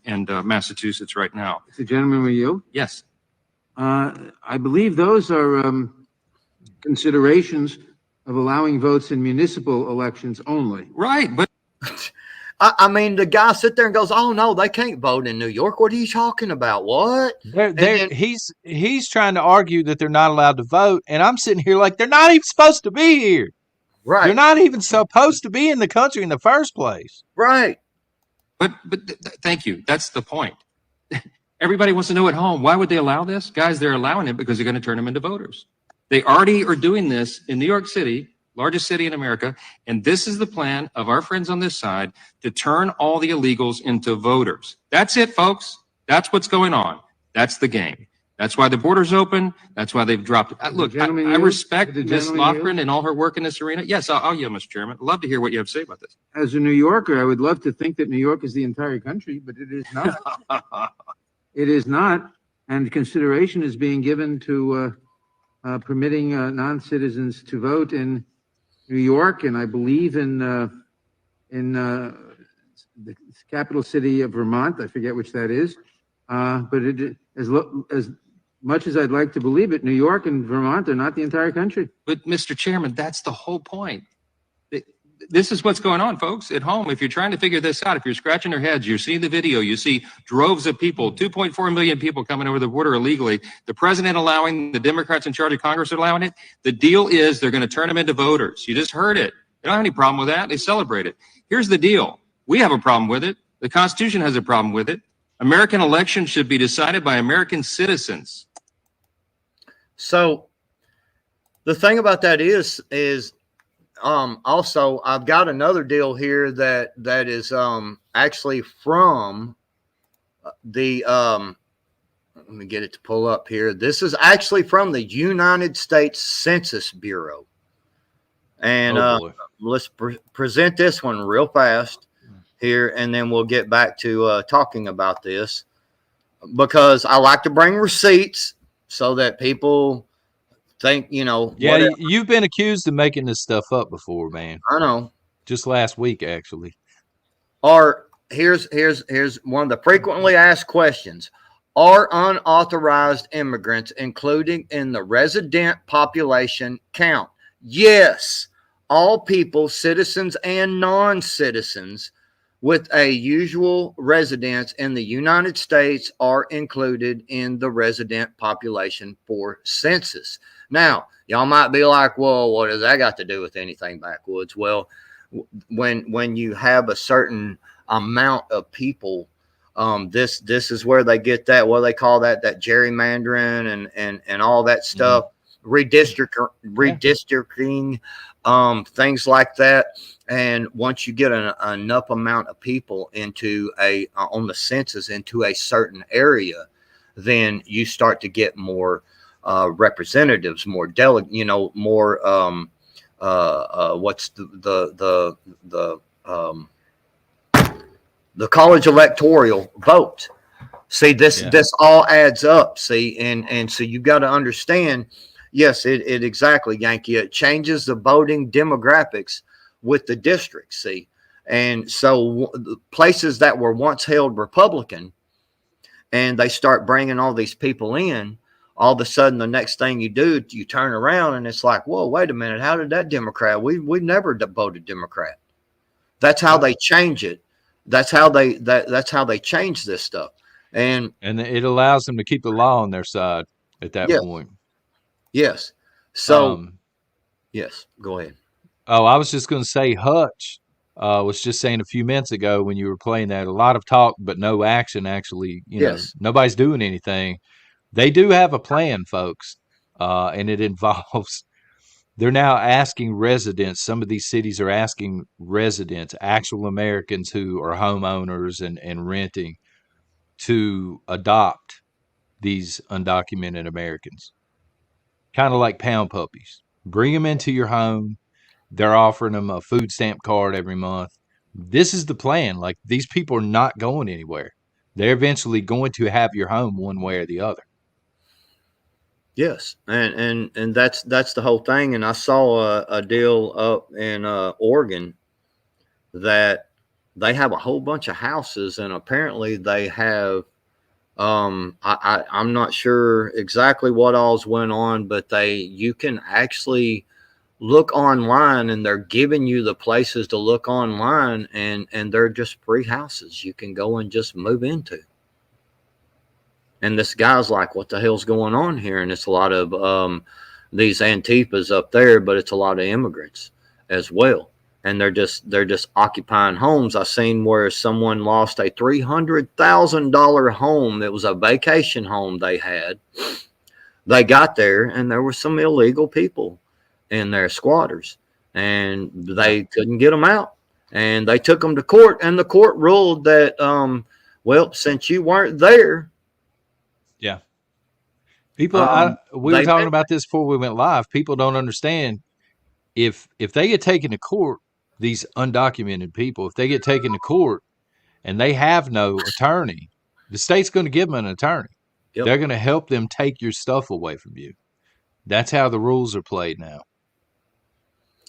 and Massachusetts right now. The gentleman with you? Yes. I believe those are considerations of allowing votes in municipal elections only. Right, but I mean, the guy sit there and goes, "Oh no, they can't vote in New York. What are you talking about? What?" He's trying to argue that they're not allowed to vote, and I'm sitting here like they're not even supposed to be here. Right? They're not even supposed to be in the country in the first place. Right. But thank you. That's the point. Everybody wants to know at home, why would they allow this? Guys, they're allowing it because they're going to turn them into voters. They already are doing this in New York City, largest city in America, and this is the plan of our friends on this side to turn all the illegals into voters. That's it, folks. That's what's going on. That's the game. That's why the border's open. That's why they've dropped it. Look, I respect Ms. Loughran and all her work in this arena. Yes, I'll yield, Mr. Chairman. I'd love to hear what you have to say about this. As a New Yorker, I would love to think that New York is the entire country, but it is not. It is not, and consideration is being given to permitting non-citizens to vote in New York, and I believe in the capital city of Vermont. I forget which that is, but as much as I'd like to believe it, New York and Vermont are not the entire country. But Mr. Chairman, that's the whole point. This is what's going on, folks, at home. If you're trying to figure this out, if you're scratching your heads, you're seeing the video, you see droves of people, 2.4 million people coming over the border illegally, the president allowing, the Democrats in charge of Congress are allowing it. The deal is they're going to turn them into voters. You just heard it. They don't have any problem with that. They celebrate it. Here's the deal. We have a problem with it. The Constitution has a problem with it. American elections should be decided by American citizens. So the thing about that is also I've got another deal here that is actually from the let me get it to pull up here. This is actually from the United States Census Bureau. And let's present this one real fast here, and then we'll get back to talking about this, because I like to bring receipts so that people think, Yeah, whatever. you've been accused of making this stuff up before, man. I know. Just last week, actually. Or here's one of the frequently asked questions. Are unauthorized immigrants included in the resident population count? Yes. All people, citizens and non-citizens with a usual residence in the United States are included in the resident population for census. Now, y'all might be like, well, what does that got to do with anything, Backwoods? Well, when you have a certain amount of people, this is where they get that, what they call that gerrymandering and all that stuff, redistricting, things like that. And once you get enough amount of people into on the census into a certain area, then you start to get more representatives, more more what's the college electoral vote. See, this all adds up. See, and so you got to understand. Yes, it exactly, Yankee. It changes the voting demographics with the district. See, and so places that were once held Republican, and they start bringing all these people in. All of a sudden, the next thing you do, you turn around and it's like, whoa, wait a minute. How did that Democrat? We never voted Democrat. That's how they change it. That's how they change this stuff. And it allows them to keep the law on their side at that point. Yes. So, yes, go ahead. Oh, I was just going to say Hutch was just saying a few minutes ago when you were playing that, a lot of talk, but no action. Actually, nobody's doing anything. They do have a plan, folks, and it involves, they're now asking residents, some of these cities are asking residents, actual Americans who are homeowners and renting, to adopt these undocumented Americans. Kind of like pound puppies. Bring them into your home. They're offering them a food stamp card every month. This is the plan. Like, these people are not going anywhere. They're eventually going to have your home one way or the other. Yes, and that's the whole thing. And I saw a deal up in Oregon that they have a whole bunch of houses, and apparently they have. I'm not sure exactly what all's went on, but you can actually look online, and they're giving you the places to look online, and they're just free houses you can go and just move into. And this guy's like, what the hell's going on here? And it's a lot of these Antifas up there, but it's a lot of immigrants as well. And they're just occupying homes. I seen where someone lost a $300,000 home. It was a vacation home they had. They got there, and there were some illegal people in there, squatters, and they couldn't get them out. And they took them to court, and the court ruled that, well, since you weren't there. Yeah. People, we were talking about this before we went live. People don't understand, if they get taken to court, these undocumented people, if they get taken to court and they have no attorney, the state's going to give them an attorney. Yep. They're going to help them take your stuff away from you. That's how the rules are played now.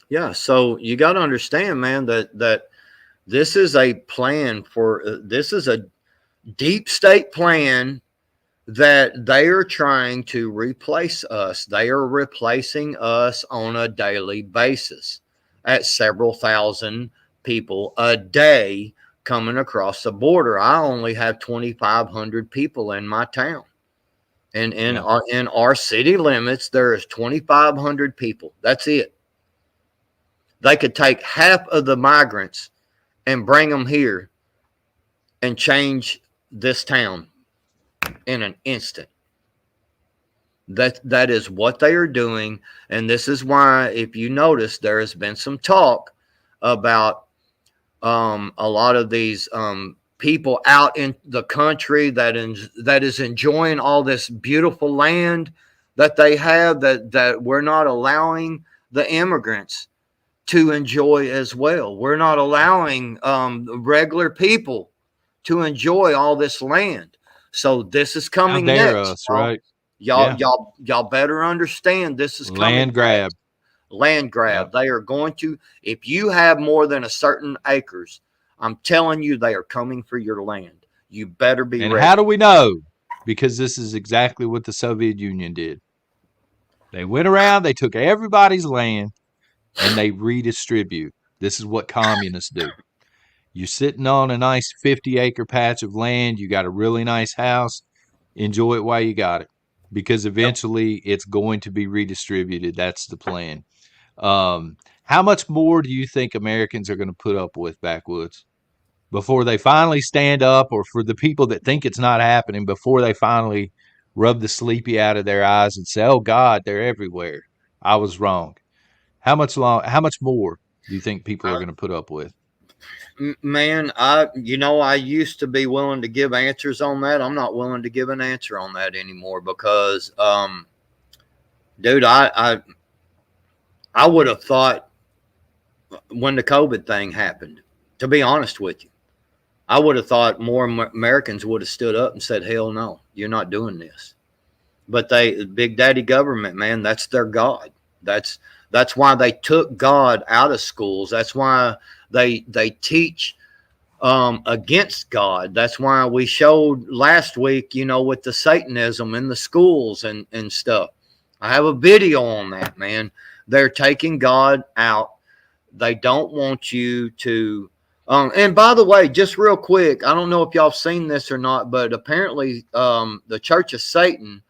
Yeah. So you got to understand, man, that this is a plan this is a deep state plan that they are trying to replace us. They are replacing us on a daily basis at several thousand people a day coming across the border. I only have 2,500 people in my town. And in our city limits, there is 2,500 people. That's it. They could take half of the migrants and bring them here and change this town in an instant. That is what they are doing. And this is why, if you notice, there has been some talk about a lot of these people out in the country that is enjoying all this beautiful land that they have, that we're not allowing the immigrants to enjoy as well. We're not allowing regular people to enjoy all this land. So this is coming How dare next. us, right? Y'all better understand this is coming. Land grab. Land grab. Yep. They are going to, if you have more than a certain acres, I'm telling you, they are coming for your land. You better be ready. And how do we know? Because this is exactly what the Soviet Union did. They went around, they took everybody's land, and they redistribute. This is what communists do. You're sitting on a nice 50-acre patch of land. You got a really nice house. Enjoy it while you got it, because eventually it's going to be redistributed. That's the plan. How much more do you think Americans are going to put up with, Backwoods, before they finally stand up, or for the people that think it's not happening, before they finally rub the sleepy out of their eyes and say, oh, God, they're everywhere. I was wrong. How much more do you think people are going to put up with? Man, I used to be willing to give answers on that. I'm not willing to give an answer on that anymore because, dude, I would have thought when the COVID thing happened, to be honest with you, I would have thought more Americans would have stood up and said, hell no, you're not doing this. But Big Daddy government, man, that's their God. That's why they took God out of schools. That's why they teach against God. That's why we showed last week, with the Satanism in the schools and stuff. I have a video on that, man. They're taking God out. They don't want you to. And by the way, just real quick, I don't know if y'all have seen this or not, but apparently the Church of Satan,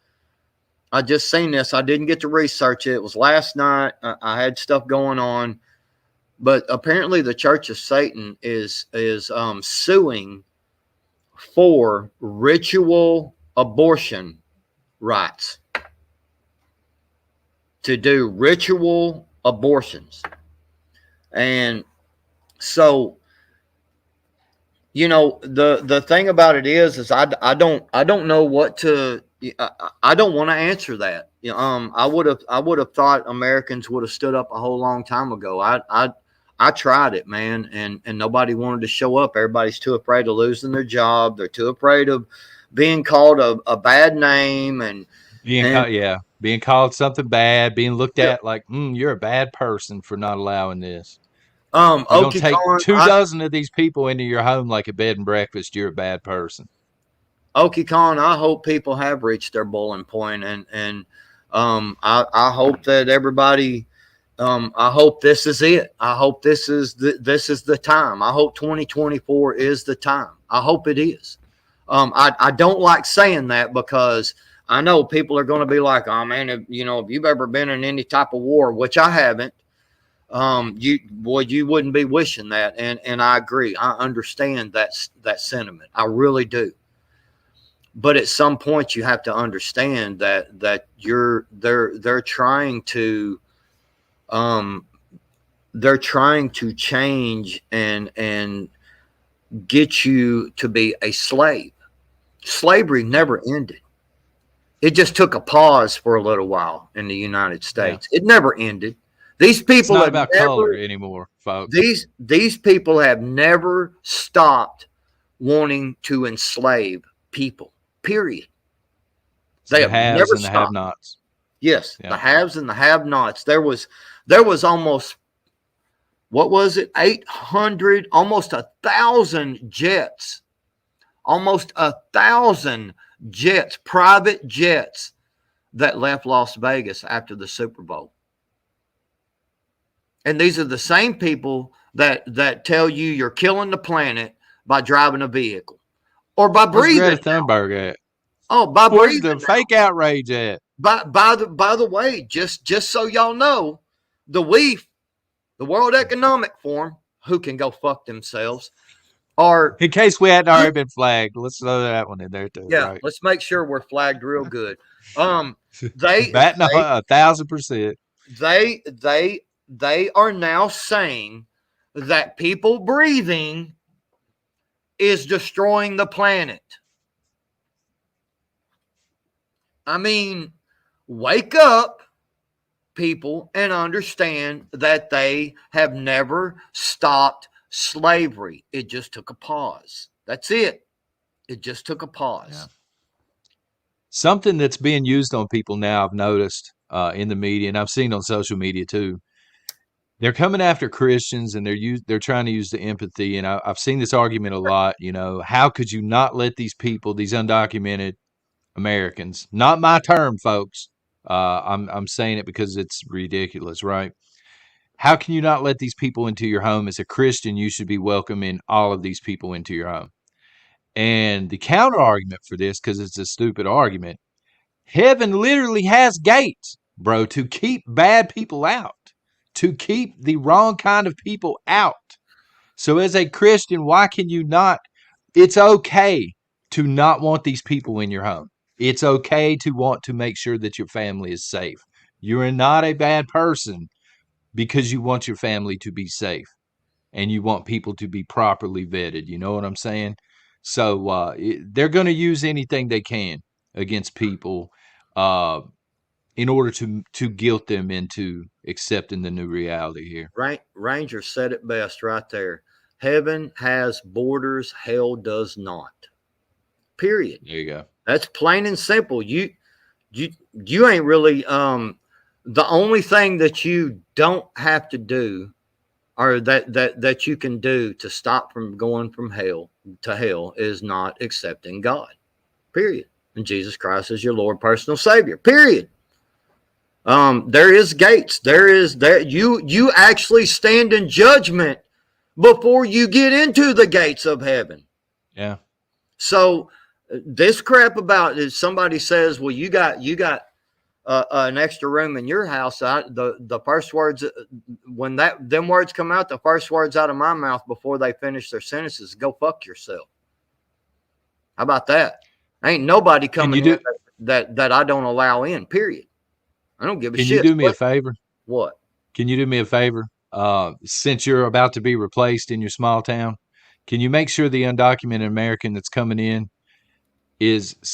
I just seen this. I didn't get to research it. It was last night. I had stuff going on. But apparently the Church of Satan is suing for ritual abortion rights, to do ritual abortions. And so, the thing about it is I don't know what to. I don't want to answer that. I would have thought Americans would have stood up a whole long time ago. I tried it, man, and nobody wanted to show up. Everybody's too afraid of losing their job. They're too afraid of being called a bad name and being called something bad, being looked at like you're a bad person for not allowing this. You don't take 24 of these people into your home like a bed and breakfast. You're a bad person. Okie Con, I hope people have reached their boiling point, and I hope that everybody. I hope this is it. I hope this is the time. I hope 2024 is the time. I hope it is. I don't like saying that because I know people are going to be like, oh man, if you've ever been in any type of war, which I haven't, you wouldn't be wishing that. And I agree. I understand that sentiment. I really do. But at some point you have to understand that they're trying to change and get you to be a slave. Slavery never ended. It just took a pause for a little while in the United States. Yeah. It never ended. These people it's not about color anymore, folks. These people have never stopped wanting to enslave people. Period. They have never stopped. The have-nots. Yes, yeah. The haves and the have-nots. There was almost, what was it? 800, almost 1,000 jets. Almost 1,000 jets, private jets, that left Las Vegas after the Super Bowl. And these are the same people that tell you you're killing the planet by driving a vehicle or by breathing. Where's Greta Thunberg at? Oh, by breathing. Where's the fake outrage at? By the way, just so y'all know, the WEF, the World Economic Forum, who can go fuck themselves, are In case we hadn't already been flagged, let's throw that one in there too. yeah. Right? Let's make sure we're flagged real good. They Batting 1,000%. they are now saying that people breathing is destroying the planet. I mean, wake up, people, and understand that they have never stopped slavery. It just took a pause. That's it. It just took a pause. Yeah. Something that's being used on people now, I've noticed in the media, and I've seen on social media too. They're coming after Christians, and they're trying to use the empathy. And I've seen this argument a lot. You know, how could you not let these people, these undocumented Americans, not my term, folks. I'm saying it because it's ridiculous, right? How can you not let these people into your home? As a Christian, you should be welcoming all of these people into your home. And the counter argument for this, because it's a stupid argument, heaven literally has gates, bro, to keep bad people out, to keep the wrong kind of people out. So as a Christian, why can you not? It's okay to not want these people in your home. It's okay to want to make sure that your family is safe. You're not a bad person because you want your family to be safe and you want people to be properly vetted. You know what I'm saying? So they're going to use anything they can against people in order to guilt them into accepting the new reality here. Right? Ranger said it best right there. Heaven has borders, hell does not. Period. There you go. That's plain and simple. You ain't really the only thing that you don't have to do, or that you can do to stop from going from hell to hell, is not accepting God. Period. And Jesus Christ is your Lord, personal Savior. Period. There is gates. You actually stand in judgment before you get into the gates of heaven. Yeah. So this crap about is somebody says, well, you got an extra room in your house. The first words, when them words come out, the first words out of my mouth before they finish their sentences, go fuck yourself. How about that? Ain't nobody coming in that I don't allow in, period. I don't give a shit. Can you do me a favor? What? Can you do me a favor? Since you're about to be replaced in your small town, can you make sure the undocumented American that's coming in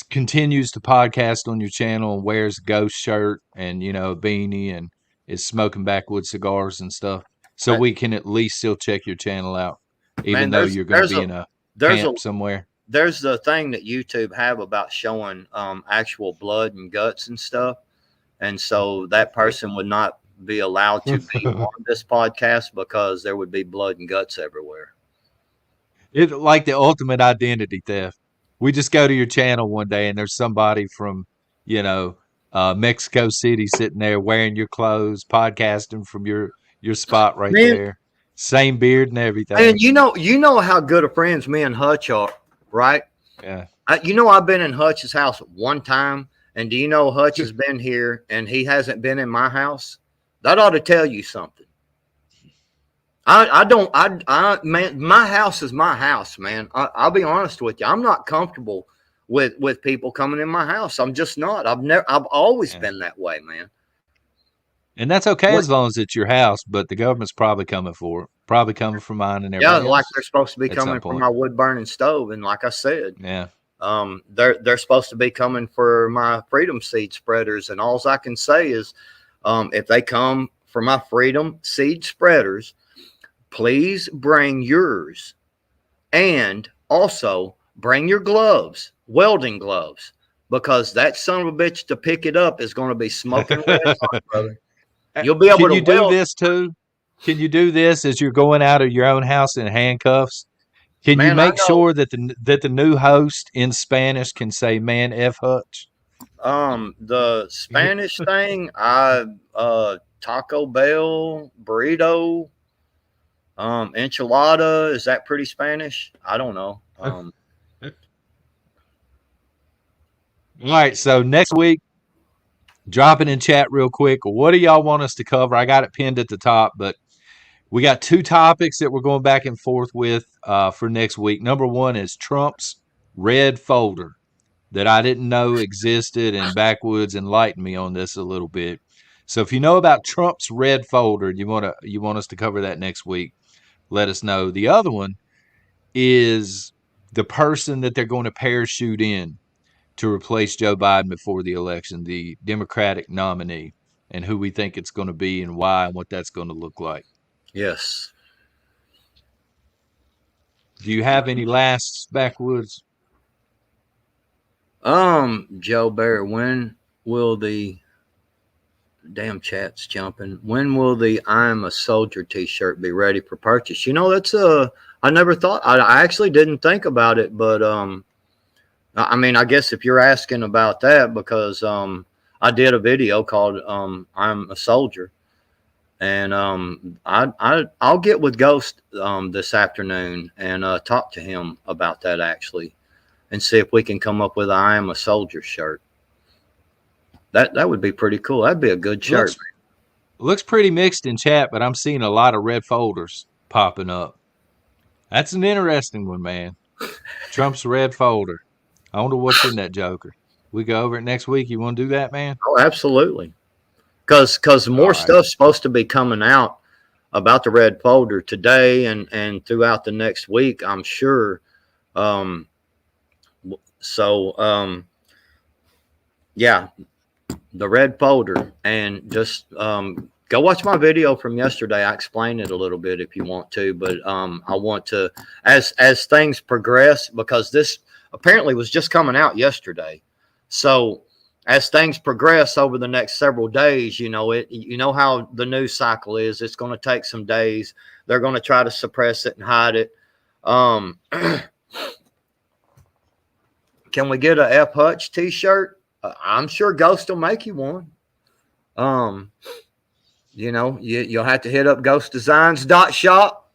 continues to podcast on your channel and wears a ghost shirt and, a beanie and is smoking Backwoods cigars and stuff, so we can at least still check your channel out, even though you're going to be in a camp somewhere. There's the thing that YouTube have about showing actual blood and guts and stuff. And so that person would not be allowed to be on this podcast because there would be blood and guts everywhere. It's like the ultimate identity theft. We just go to your channel one day and there's somebody from, Mexico City sitting there wearing your clothes, podcasting from your spot right there. Same beard and everything. And you know how good of friends me and Hutch are, right? Yeah. I've been in Hutch's house one time. And do you know Hutch has been here and he hasn't been in my house? That ought to tell you something. Man, my house is my house, man. I'll be honest with you. I'm not comfortable with people coming in my house. I'm just not. I've always been that way, man. And that's okay as long as it's your house, but the government's probably coming for it. Probably coming for mine and everything. Yeah, like they're supposed to be coming for my wood burning stove. And like I said, they're supposed to be coming for my freedom seed spreaders. And all I can say is, if they come for my freedom seed spreaders, please bring yours, and also bring your gloves, welding gloves, because that son of a bitch to pick it up is going to be smoking red hot, brother. You'll be able to do this too? Can you do this as you're going out of your own house in handcuffs? Can you make sure that the new host in Spanish can say "Man F Hutch"? The Spanish thing, Taco Bell, burrito, enchilada. Is that pretty Spanish? I don't know. All right, so next week, drop it in chat real quick. What do y'all want us to cover? I got it pinned at the top, but We got two topics that we're going back and forth with for next week. Number one is Trump's red folder that I didn't know existed, and Backwoods enlightened me on this a little bit. So if you know about Trump's red folder, you want us to cover that next week, let us know. The other one is the person that they're going to parachute in to replace Joe Biden before the election, the Democratic nominee, and who we think it's going to be and why and what that's going to look like. Yes. Do you have any last, Backwoods? Joe Bear, when will the damn chat's jumping? When will the "I'm a Soldier" T-shirt be ready for purchase? You know, that's I never thought. I actually didn't think about it, but I mean, I guess if you're asking about that, because I did a video called "I'm a Soldier," and I'll get with Ghost this afternoon and talk to him about that actually, and see if we can come up with "I am a Soldier" shirt. That would be pretty cool. That'd be a good shirt. Looks pretty mixed in chat, but I'm seeing a lot of red folders popping up. That's an interesting one, man. Trump's red folder. I wonder what's in that joker. We go over it next week. You want to do that, man? Oh, absolutely. Because more stuff's supposed to be coming out about the red folder today and throughout the next week, I'm sure. Yeah, the red folder, and just go watch my video from yesterday. I explain it a little bit if you want to, but I want to, as things progress, because this apparently was just coming out yesterday. So as things progress over the next several days, you know how the news cycle is. It's going to take some days. They're going to try to suppress it and hide it. Can we get a F Hutch T-shirt? I'm sure Ghost will make you one. You'll have to hit up ghostdesigns.shop.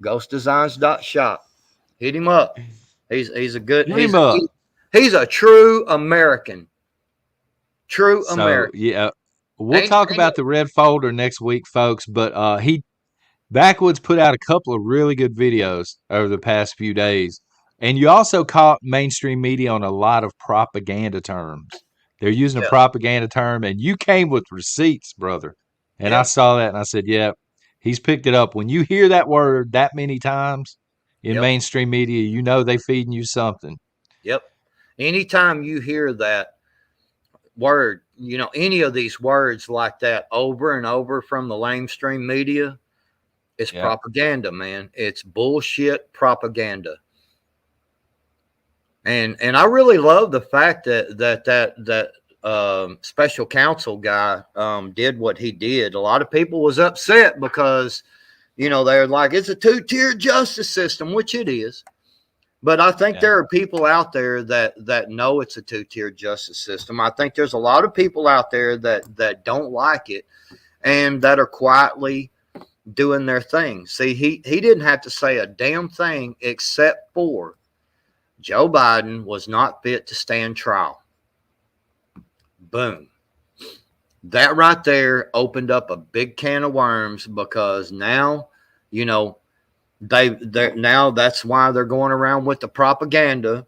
Ghostdesigns.shop. Hit him up. He's a good. He's a true American. True American. Yeah, we'll talk about the red folder next week, folks. But Backwoods put out a couple of really good videos over the past few days. And you also caught mainstream media on a lot of propaganda terms. They're using a propaganda term, and you came with receipts, brother. And I saw that, and I said, yeah, he's picked it up. When you hear that word that many times in mainstream media, you know they feeding you something. Yep. Anytime you hear that word, any of these words like that over and over from the mainstream media, it's propaganda, man. It's bullshit propaganda. And I really love the fact that special counsel guy did what he did. A lot of people was upset because, they're like, it's a two-tier justice system, which it is. But I think there are people out there that know it's a two-tier justice system. I think there's a lot of people out there that don't like it and that are quietly doing their thing. See, he didn't have to say a damn thing except for Joe Biden was not fit to stand trial. Boom. That right there opened up a big can of worms, because now, now that's why they're going around with the propaganda,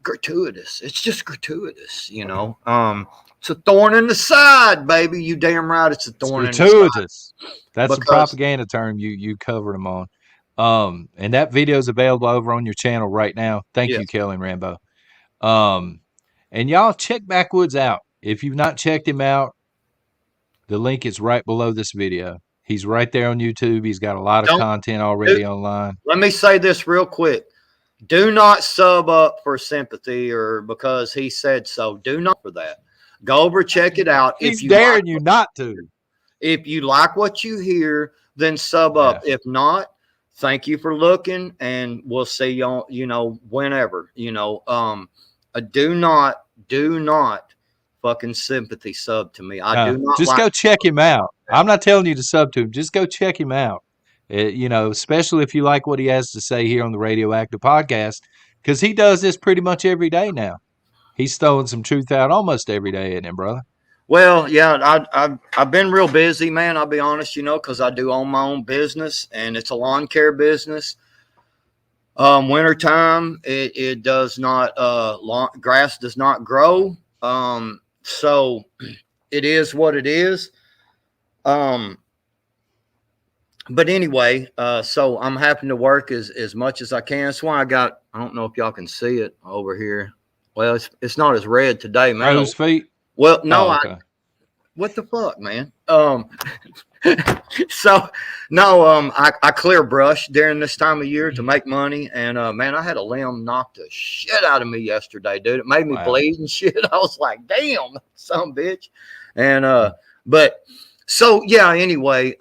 gratuitous. It's just gratuitous, It's a thorn in the side, baby. You damn right it's a thorn in the side. Gratuitous. That's the propaganda term you covered them on. And that video is available over on your channel right now. Thank you, Kelly and Rambo. And y'all check Backwoods out. If you've not checked him out, the link is right below this video. He's right there on YouTube. He's got a lot of content already online. Let me say this real quick. Do not sub up for sympathy or because he said so. Do not for that. Go over, check it out. He's daring you not to. If you like what you hear, then sub up. If not, thank you for looking, and we'll see y'all, whenever, do not fucking sympathy sub to me. I do not. Just go check him out. I'm not telling you to sub to him. Just go check him out. Especially if you like what he has to say here on the Radioactive Podcast, because he does this pretty much every day now. He's throwing some truth out almost every day, isn't it, brother? Well, yeah, I've been real busy, man. I'll be honest, because I do own my own business, and it's a lawn care business. Wintertime, it does not grass does not grow. So it is what it is. But anyway, so I'm having to work as much as I can. That's why I don't know if y'all can see it over here. Well, it's not as red today, man. Crow's feet. Well, no, okay. What the fuck, man? So no, I clear brush during this time of year to make money, and man, I had a limb knock the shit out of me yesterday, dude. It made me bleed and shit. I was like, damn, some bitch. And but so yeah, anyway,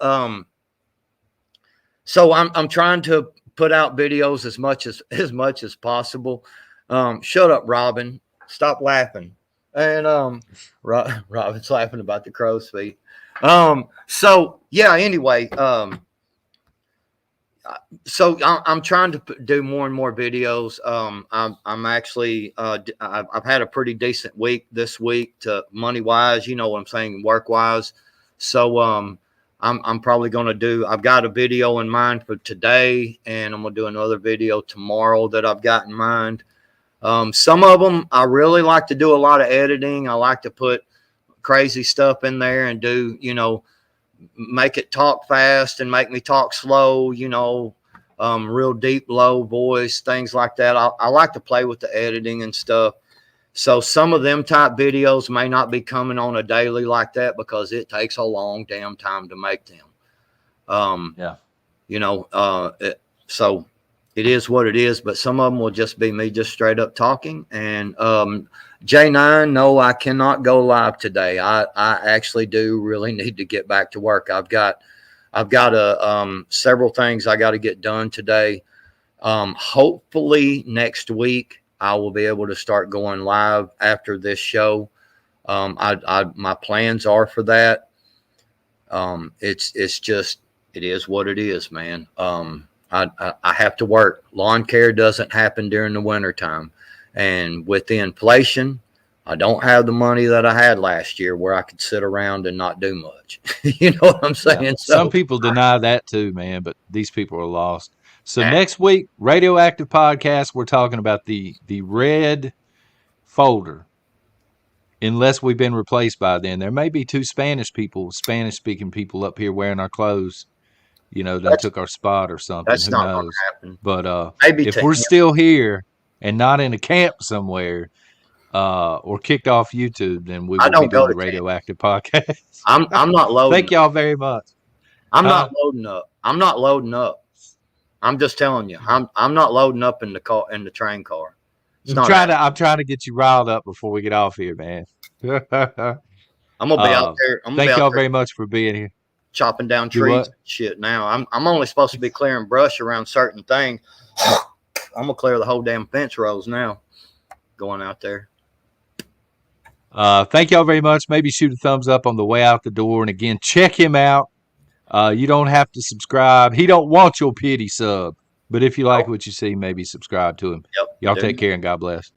so I'm trying to put out videos as much as possible. Shut up, Robin. Stop laughing. And Robin's laughing about the crow's feet. So yeah, anyway, so I'm trying to do more and more videos. I'm actually I've had a pretty decent week this week to money wise, you know what I'm saying, work wise. So I'm probably gonna do. I've got a video in mind for today, and I'm gonna do another video tomorrow that I've got in mind. Some of them I really like to do a lot of editing. I like to put crazy stuff in there and do, make it talk fast and make me talk slow, real deep, low voice, things like that. I like to play with the editing and stuff. So some of them type videos may not be coming on a daily like that because it takes a long damn time to make them. So it is what it is, but some of them will just be me just straight up talking. And J9, no, I cannot go live today. I actually do really need to get back to work. I've got several things I got to get done today. Hopefully next week I will be able to start going live after this show. My plans are for that. It's just, it is what it is, man. I have to work. Lawn care doesn't happen during the wintertime. And with the inflation, I don't have the money that I had last year where I could sit around and not do much. You know what I'm saying? Yeah. So, some people deny that too, man, but these people are lost. So next week, Radioactive Podcast, we're talking about the red folder. Unless we've been replaced by then. There may be two Spanish-speaking people up here wearing our clothes. They took our spot or something. That's Who not knows? going to happen. But Maybe if we're still here and not in a camp somewhere or kicked off YouTube, then we will be doing a Radioactive Podcast. I'm not loading. Thank y'all very much. I'm not loading up. I'm just telling you. I'm not loading up in the train car. I'm trying to get you riled up before we get off here, man. I'm gonna be out there. Thank y'all very much for being here. Chopping down trees and shit now. I'm only supposed to be clearing brush around certain things. I'm gonna clear the whole damn fence rows now. Going out there. Thank y'all very much. Maybe shoot a thumbs up on the way out the door. And again, check him out. You don't have to subscribe. He don't want your pity sub. But if you like what you see, maybe subscribe to him. Yep. Y'all take care and God bless.